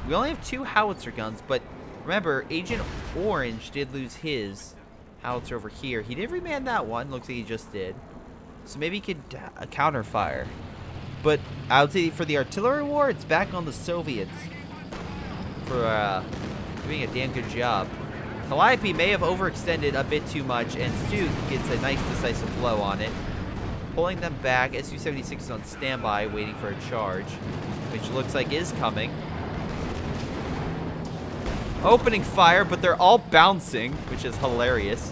We only have 2 howitzer guns, but remember, Agent Orange did lose his howitzer over here. He did reman that one. Looks like he just did. So maybe he could counter fire. But I would say for the artillery war, it's back on the Soviets for doing a damn good job. Calliope may have overextended a bit too much, and Stu gets a nice decisive blow on it. Pulling them back, Su-76 is on standby, waiting for a charge, which looks like is coming. Opening fire, but they're all bouncing, which is hilarious.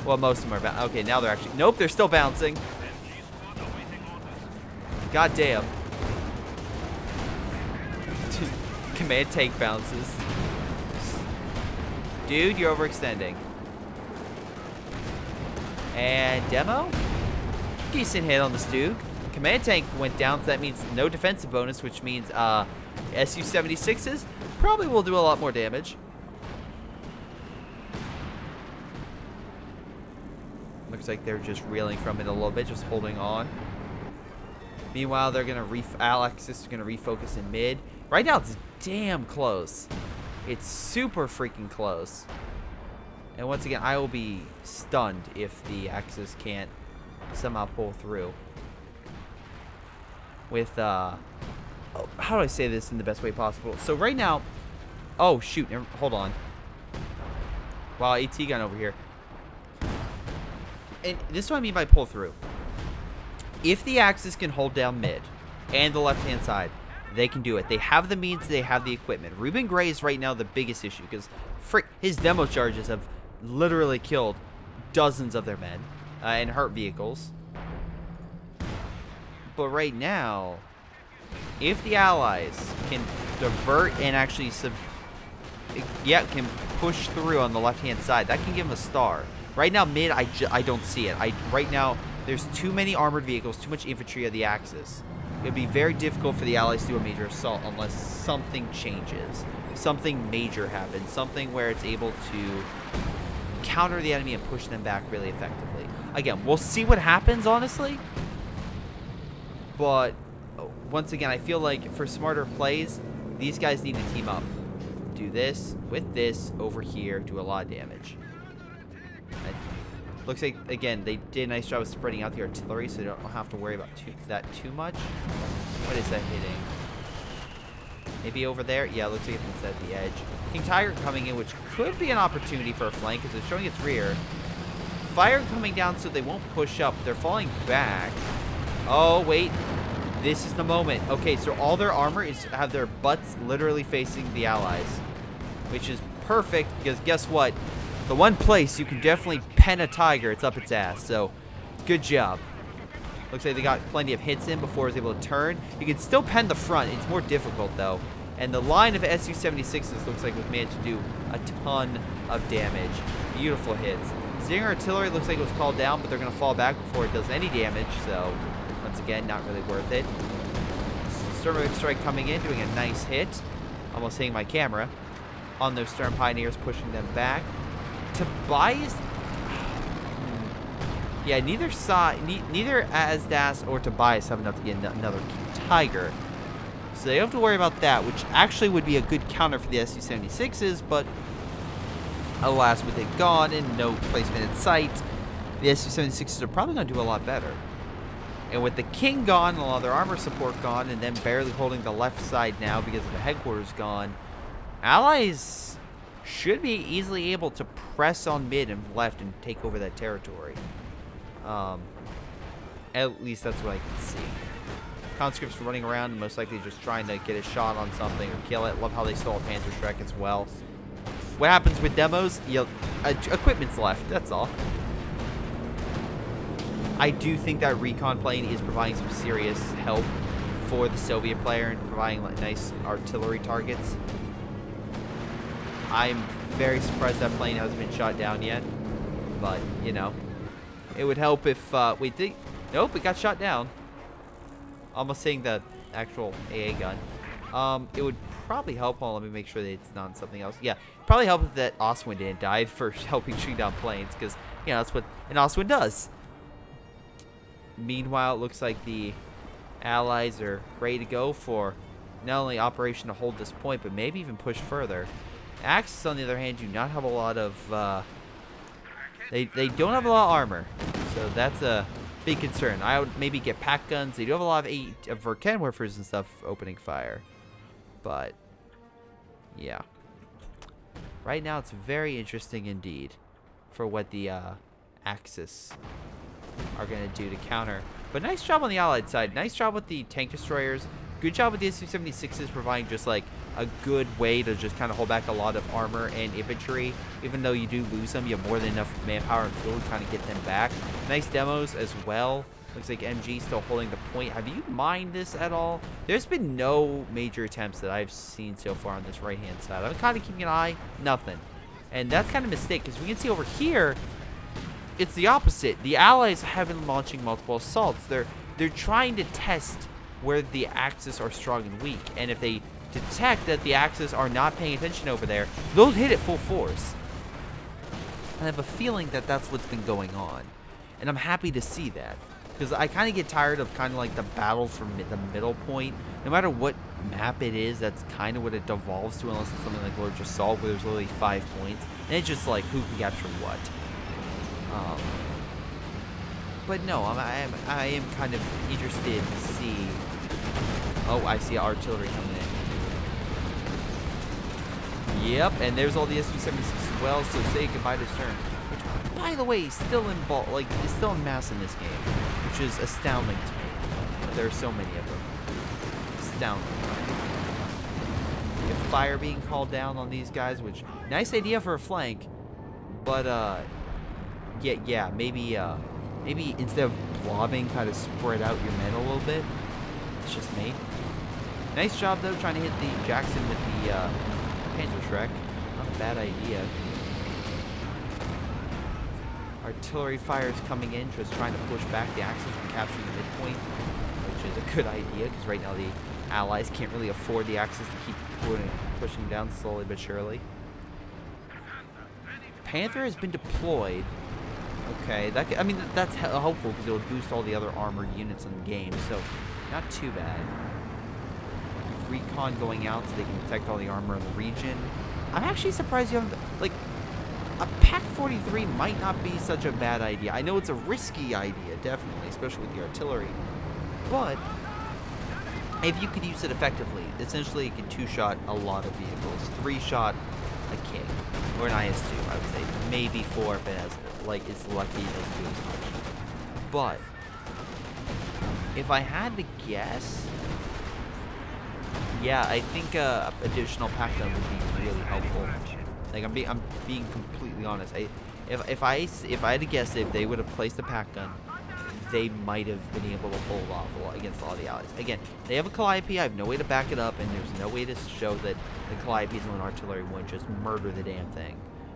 Well, most of them are bouncing. Okay, now they're actually... Nope, they're still bouncing. God damn. Command tank bounces. Dude, you're overextending. And demo? Decent hit on the Stug. Command tank went down, so that means no defensive bonus, which means Su-76s probably will do a lot more damage. Looks like they're just reeling from it a little bit, just holding on. Meanwhile, they're gonna Alexis is gonna refocus in mid. Right now, it's damn close. It's super freaking close. And once again, I will be stunned if the Axis can't somehow pull through. With, how do I say this in the best way possible? So right now, oh shoot, hold on. Wow, AT gun over here. And this is what I mean by pull through. If the Axis can hold down mid and the left-hand side, they can do it. They have the means, they have the equipment. Ruben Gray is right now the biggest issue because his demo charges have literally killed dozens of their men and hurt vehicles. But right now, if the Allies can divert and actually can push through on the left-hand side, that can give them a star. Right now, mid, I don't see it. Right now, there's too many armored vehicles, too much infantry of the Axis. It would be very difficult for the Allies to do a major assault unless something changes. Something major happens. Something where it's able to counter the enemy and push them back really effectively. Again, we'll see what happens, honestly. But, once again, I feel like for smarter plays, these guys need to team up. Do this with this over here, do a lot of damage. Looks like, again, they did a nice job of spreading out the artillery, so they don't have to worry about that too much. What is that hitting? Maybe over there? Yeah, looks like it's at the edge. King Tiger coming in, which could be an opportunity for a flank, because it's showing its rear. Fire coming down so they won't push up. They're falling back. Oh, wait. This is the moment. Okay, so all their armor have their butts literally facing the Allies, which is perfect, because guess what? The one place you can definitely pen a Tiger, it's up its ass. So, good job. Looks like they got plenty of hits in before it was able to turn. You can still pen the front. It's more difficult, though. And the line of Su-76s looks like was managed to do a ton of damage. Beautiful hits. Stinger artillery looks like it was called down, but they're going to fall back before it does any damage. So, once again, not really worth it. Stern strike coming in, doing a nice hit. Almost hitting my camera. On those Stern Pioneers, pushing them back. Tobias, yeah, neither Asdas or Tobias have enough to get another Tiger, so they don't have to worry about that, which actually would be a good counter for the Su-76s, but alas, with it gone and no placement in sight, the Su-76s are probably going to do a lot better. And with the King gone, and a lot of their armor support gone, and then barely holding the left side now because of the headquarters gone, Allies should be easily able to press on mid and left and take over that territory. At least that's what I can see. Conscripts running around, most likely just trying to get a shot on something or kill it. Love how they stole a Panzer Shrek as well. What happens with demos? Equipment's left, that's all. I do think that recon plane is providing some serious help for the Soviet player and providing like nice artillery targets. I'm very surprised that plane hasn't been shot down yet, but, you know, it would help if, nope, it got shot down. Almost saying the actual AA gun. It would probably help, let me make sure that it's not something else. Yeah, probably help if that Oswin didn't die for helping shoot down planes, because, you know, that's what an Oswin does. Meanwhile, it looks like the allies are ready to go for not only operation to hold this point, but maybe even push further. Axis, on the other hand, do not have a lot of, they don't have a lot of armor, so that's a big concern. I would maybe get pack guns. They do have a lot of Verkenwerfers and stuff opening fire, but yeah. Right now, it's very interesting indeed for what the Axis are going to do to counter. But nice job on the Allied side. Nice job with the tank destroyers. Good job with the Su-76s providing just like a good way to just kind of hold back a lot of armor and infantry. Even though you do lose them, you have more than enough manpower and fuel to kind of get them back. Nice demos as well. Looks like MG still holding the point. Have you mined this at all? There's been no major attempts that I've seen so far on this right-hand side. I'm kind of keeping an eye. Nothing. And that's kind of a mistake, because we can see over here, it's the opposite. The Allies have been launching multiple assaults. They're trying to test where the Axis are strong and weak. And if they detect that the Axis are not paying attention over there, they'll hit it full force. I have a feeling that that's what's been going on. And I'm happy to see that. Because I kind of get tired of kind of like the battle from the middle point. No matter what map it is, that's kind of what it devolves to, unless it's something like Lord's Assault, where there's literally 5 points. And it's just like, who can capture what. But no, I am kind of interested to see... Oh, I see artillery coming in. Yep, and there's all the Su-76 as well, so say goodbye to Stern. Which, by the way, is still in is still in mass in this game, which is astounding to me. There are so many of them. Astounding. You have fire being called down on these guys, which, nice idea for a flank, but, yeah, maybe instead of blobbing, kind of spread out your men a little bit. It's just me. Nice job, though, trying to hit the Jackson with the Panzerschreck. Not a bad idea. Artillery fire is coming in, just trying to push back the Axis from capturing the midpoint, which is a good idea, because right now the Allies can't really afford the Axis to keep pushing down slowly but surely. Panther has been deployed. Okay, that's helpful because it would boost all the other armored units in the game, so not too bad. Recon going out so they can protect all the armor in the region. I'm actually surprised you haven't, like, a Pack 43 might not be such a bad idea. I know it's a risky idea, definitely, especially with the artillery, but if you could use it effectively, essentially you can 2-shot a lot of vehicles, 3-shot a kid, or an IS-2, I would say, maybe 4 if it has, like, it's lucky it doesn't do as much. But if I had to guess, yeah, I think additional pack gun would be really helpful. Like, I'm being completely honest. If I had to guess, if they would have placed a pack gun, they might have been able to hold off against all the Allies. Again, they have a Calliope. I have no way to back it up, and there's no way to show that the Calliopes and artillery wouldn't just murder the damn thing,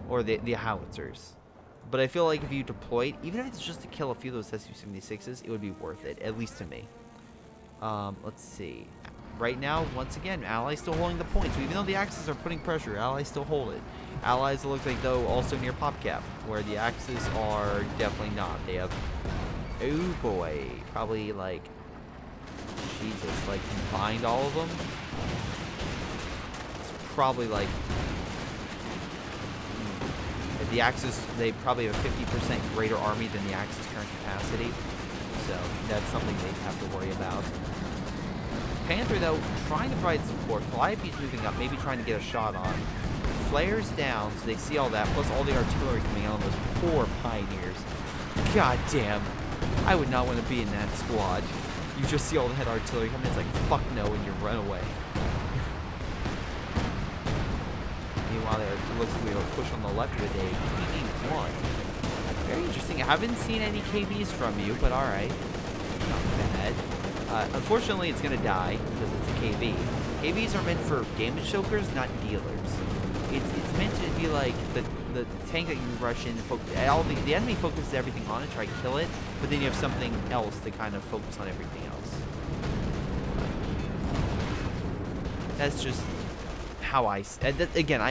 or the howitzers. But I feel like if you deployed, even if it's just to kill a few of those Su-76s, it would be worth it, at least to me. Let's see. Right now, once again, Allies still holding the point. So even though the Axis are putting pressure, Allies still hold it. Allies look like, though, also near pop cap, where the Axis are definitely not. They have, oh boy, probably like, Jesus, like combined all of them. It's probably like, the Axis, they probably have a 50% greater army than the Axis current capacity. So that's something they have to worry about. Panther, though, trying to provide support. Calliope's moving up, maybe trying to get a shot on. Flares down, so they see all that, plus all the artillery coming out on those poor pioneers. God damn. I would not want to be in that squad. You just see all that artillery coming in, it's like, fuck no, and you run away. Meanwhile, it looks like we have a push on the left with a PD-1. Very interesting. I haven't seen any KVs from you, but alright. Not bad. Unfortunately, it's going to die because it's a KV. KVs are meant for damage soakers, not dealers. It's meant to be like the tank that you rush in, the enemy focuses everything on it, try to kill it, but then you have something else to kind of focus on everything else. That's just how again,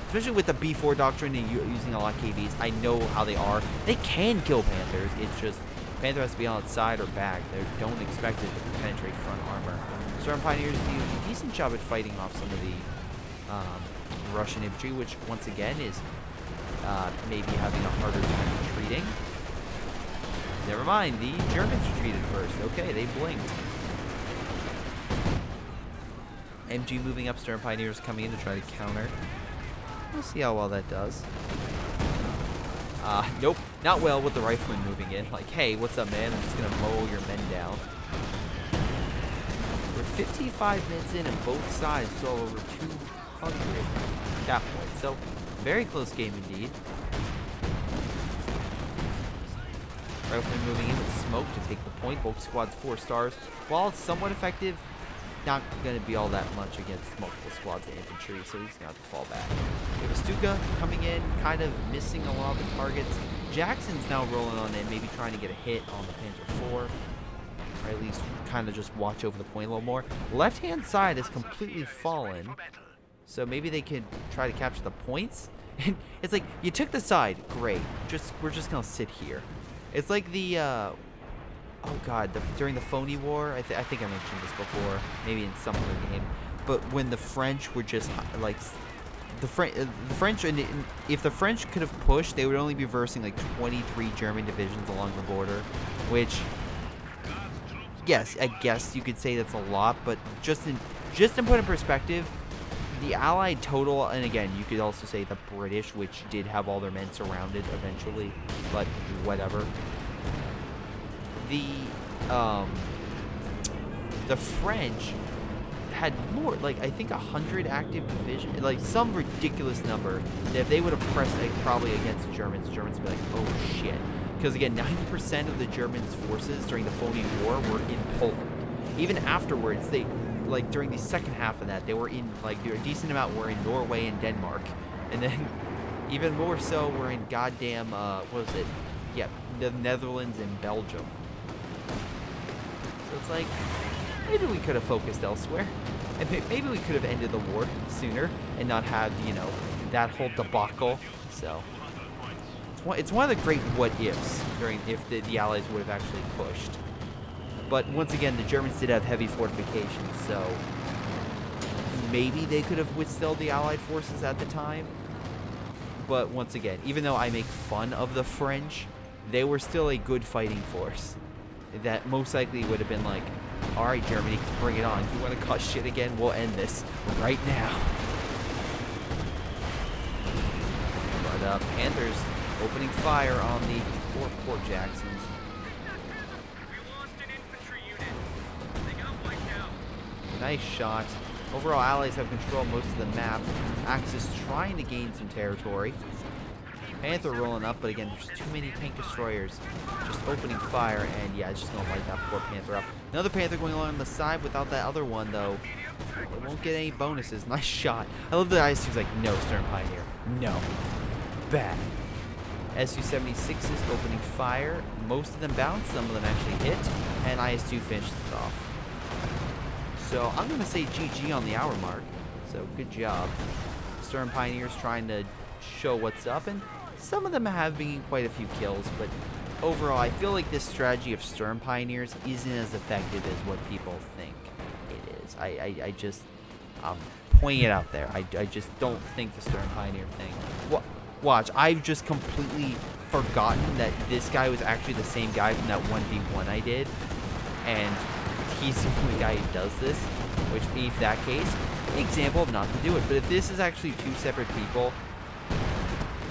especially with the B4 doctrine and using a lot of KVs, I know how they are. They can kill Panthers. It's just Panther has to be on its side or back. They don't expect it to penetrate front armor. Storm Pioneers do a decent job at fighting off some of the Russian infantry, which once again is maybe having a harder time retreating. Never mind, the Germans retreated first. Okay, they blinked. MG moving up, Storm Pioneers coming in to try to counter. We'll see how well that does. Nope, not well with the rifleman moving in. Like, hey, what's up, man? I'm just gonna mow your men down. We're 55 minutes in and both sides saw over 200 at that point. So, very close game indeed. Rifleman moving in with smoke to take the point. Both squads 4 stars. While it's somewhat effective, not going to be all that much against multiple squads of infantry, so he's going to have to fall back. We have a Stuka coming in, kind of missing a lot of the targets. Jackson's now rolling on in, maybe trying to get a hit on the Panzer IV, or at least kind of just watch over the point a little more. Left-hand side has completely fallen, so maybe they could try to capture the points. And it's like, you took the side, great. We're just going to sit here. It's like the, oh god, during the Phony War, I think I mentioned this before, maybe in some other game, but when the French were just, like, the French, and if the French could have pushed, they would only be versing, like, 23 German divisions along the border, which, yes, I guess you could say that's a lot, but just in put in perspective, the Allied total, and again, you could also say the British, which did have all their men surrounded eventually, but whatever. The French had more, like, I think 100 active divisions, like some ridiculous number, that if they would have pressed, like, probably against the Germans would be like, oh shit. Because again, 90% of the Germans' forces during the Phony War were in Poland. Even afterwards, they, like, during the second half of that, they were in, like, a decent amount were in Norway and Denmark. And then, even more so, were in goddamn, what was it? Yeah, the Netherlands and Belgium. So it's like, maybe we could have focused elsewhere. And maybe we could have ended the war sooner and not have, you know, that whole debacle. So, it's one of the great what-ifs during, if the Allies would have actually pushed. But once again, the Germans did have heavy fortifications, so maybe they could have withstood the Allied forces at the time. But once again, even though I make fun of the French, they were still a good fighting force. That most likely would have been like, alright Germany, bring it on. You want to cause shit again? We'll end this right now. But Panthers opening fire on the Port Jacksons. Nice shot. Overall, Allies have control most of the map. Axis trying to gain some territory. Panther rolling up, but again, there's too many tank destroyers just opening fire, and yeah, it's just going to light that poor Panther up. Another Panther going along the side without that other one, though. It won't get any bonuses. Nice shot. I love that IS-2's like, no, Stern Pioneer. No. Bad. Su-76s opening fire. Most of them bounced, some of them actually hit, and IS-2 finished it off. So I'm going to say GG on the hour mark. So good job. Stern Pioneers trying to show what's up, and some of them have been quite a few kills, but overall I feel like this strategy of Stern Pioneers isn't as effective as what people think it is. I just, I'm pointing it out there. I just don't think the Stern Pioneer thing. Watch, I've just completely forgotten that this guy was actually the same guy from that 1v1 I did, and he's the only guy who does this, which, if that case, example of not to do it. But if this is actually two separate people,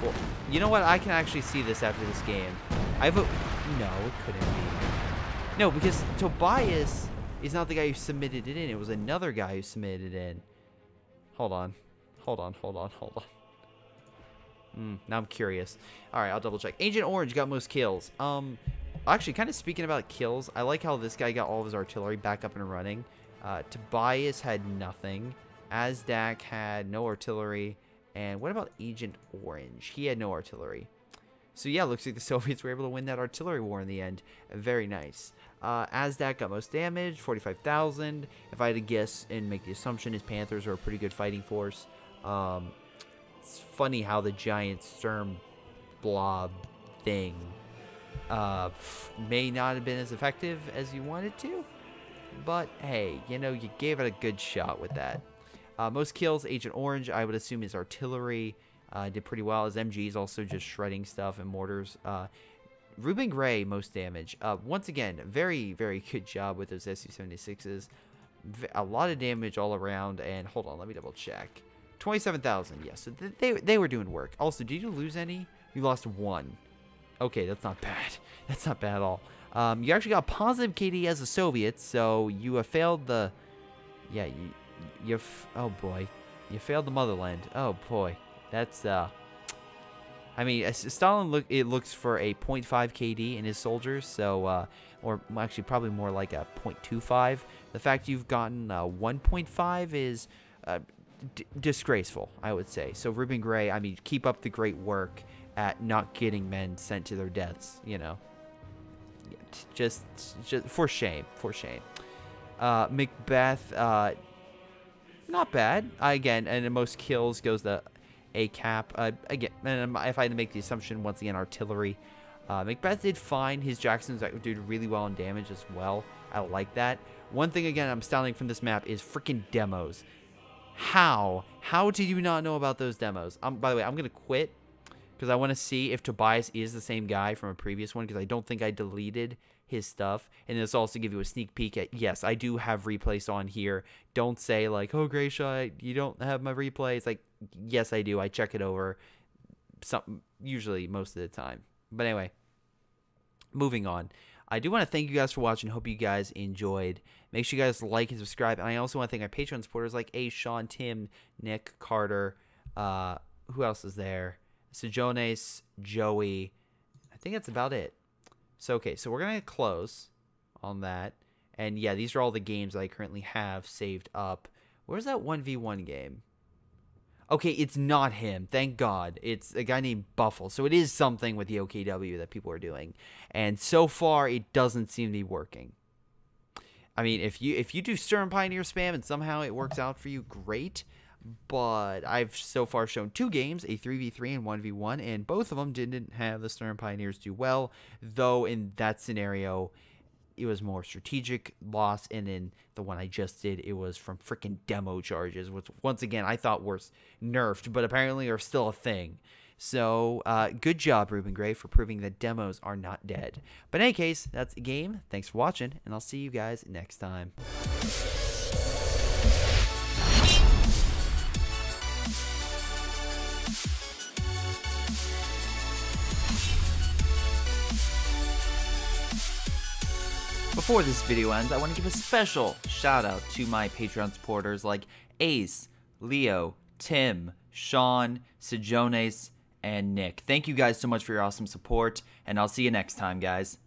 well, you know what? I can actually see this after this game. No, it couldn't be. No, because Tobias is not the guy who submitted it in. It was another guy who submitted it in. Hold on. Now I'm curious. Alright, I'll double check. Agent Orange got most kills. Actually, kind of speaking about kills, I like how this guy got all of his artillery back up and running. Tobias had nothing. Azdak had no artillery. And what about Agent Orange? He had no artillery. So yeah, looks like the Soviets were able to win that artillery war in the end. Very nice. Azdak got most damage, 45,000. If I had to guess and make the assumption, his Panthers are a pretty good fighting force. It's funny how the giant Sturm blob thing May not have been as effective as you wanted to, but hey, you know, you gave it a good shot with that. Most kills, Agent Orange, I would assume his artillery did pretty well. His MG is also just shredding stuff and mortars. Ruben Gray, most damage. Once again, very, very good job with those SU-76s. A lot of damage all around, and hold on, let me double check. 27,000, yes, so they were doing work. Also, did you lose any? You lost 1. Okay, that's not bad. That's not bad at all. You actually got positive KD as the Soviets, so you have failed the... Yeah, oh boy. You failed the motherland. Oh boy. That's, I mean, Stalin looks for a 0.5 KD in his soldiers, so, or actually probably more like a 0.25. The fact you've gotten 1.5 is disgraceful, I would say. So Ruben Gray, I mean, keep up the great work at not getting men sent to their deaths, you know. Yeah, just for shame, for shame. Macbeth, not bad. Again, and the most kills goes to a cap. Again, and if I had to make the assumption, once again, artillery. Macbeth did fine. His Jacksons did really well in damage as well. I like that. One thing, again, I'm styling from this map is freaking demos. How did you not know about those demos? By the way, I'm going to quit because I want to see if Tobias is the same guy from a previous one, because I don't think I deleted his stuff. And this also give you a sneak peek at, yes, I do have replays on here. Don't say like, oh, Greyshot, you don't have my replays. Like, yes, I do. I check it over usually most of the time. But anyway, moving on. I do want to thank you guys for watching. Hope you guys enjoyed. Make sure you guys like and subscribe. And I also want to thank my Patreon supporters like Sean, Tim, Nick, Carter. Who else is there? Sejones, Joey. I think that's about it. So, okay, so we're going to close on that. And, yeah, these are all the games I currently have saved up. Where's that 1v1 game? Okay, it's not him. Thank God. It's a guy named Buffle. So it is something with the OKW that people are doing. And so far, it doesn't seem to be working. I mean, if you do Sturm Pioneer spam and somehow it works out for you, great. But I've so far shown 2 games, a 3v3 and 1v1, and both of them didn't have the Sturm Pioneers do well, though in that scenario, it was more strategic loss, and in the one I just did, it was from freaking demo charges, which, once again, I thought were nerfed, but apparently are still a thing. So, good job, Ruben Gray, for proving that demos are not dead. But in any case, that's the game. Thanks for watching, and I'll see you guys next time. Before this video ends, I want to give a special shout out to my Patreon supporters like Ace, Leo, Tim, Sean, Sejones, and Nick. Thank you guys so much for your awesome support, and I'll see you next time, guys.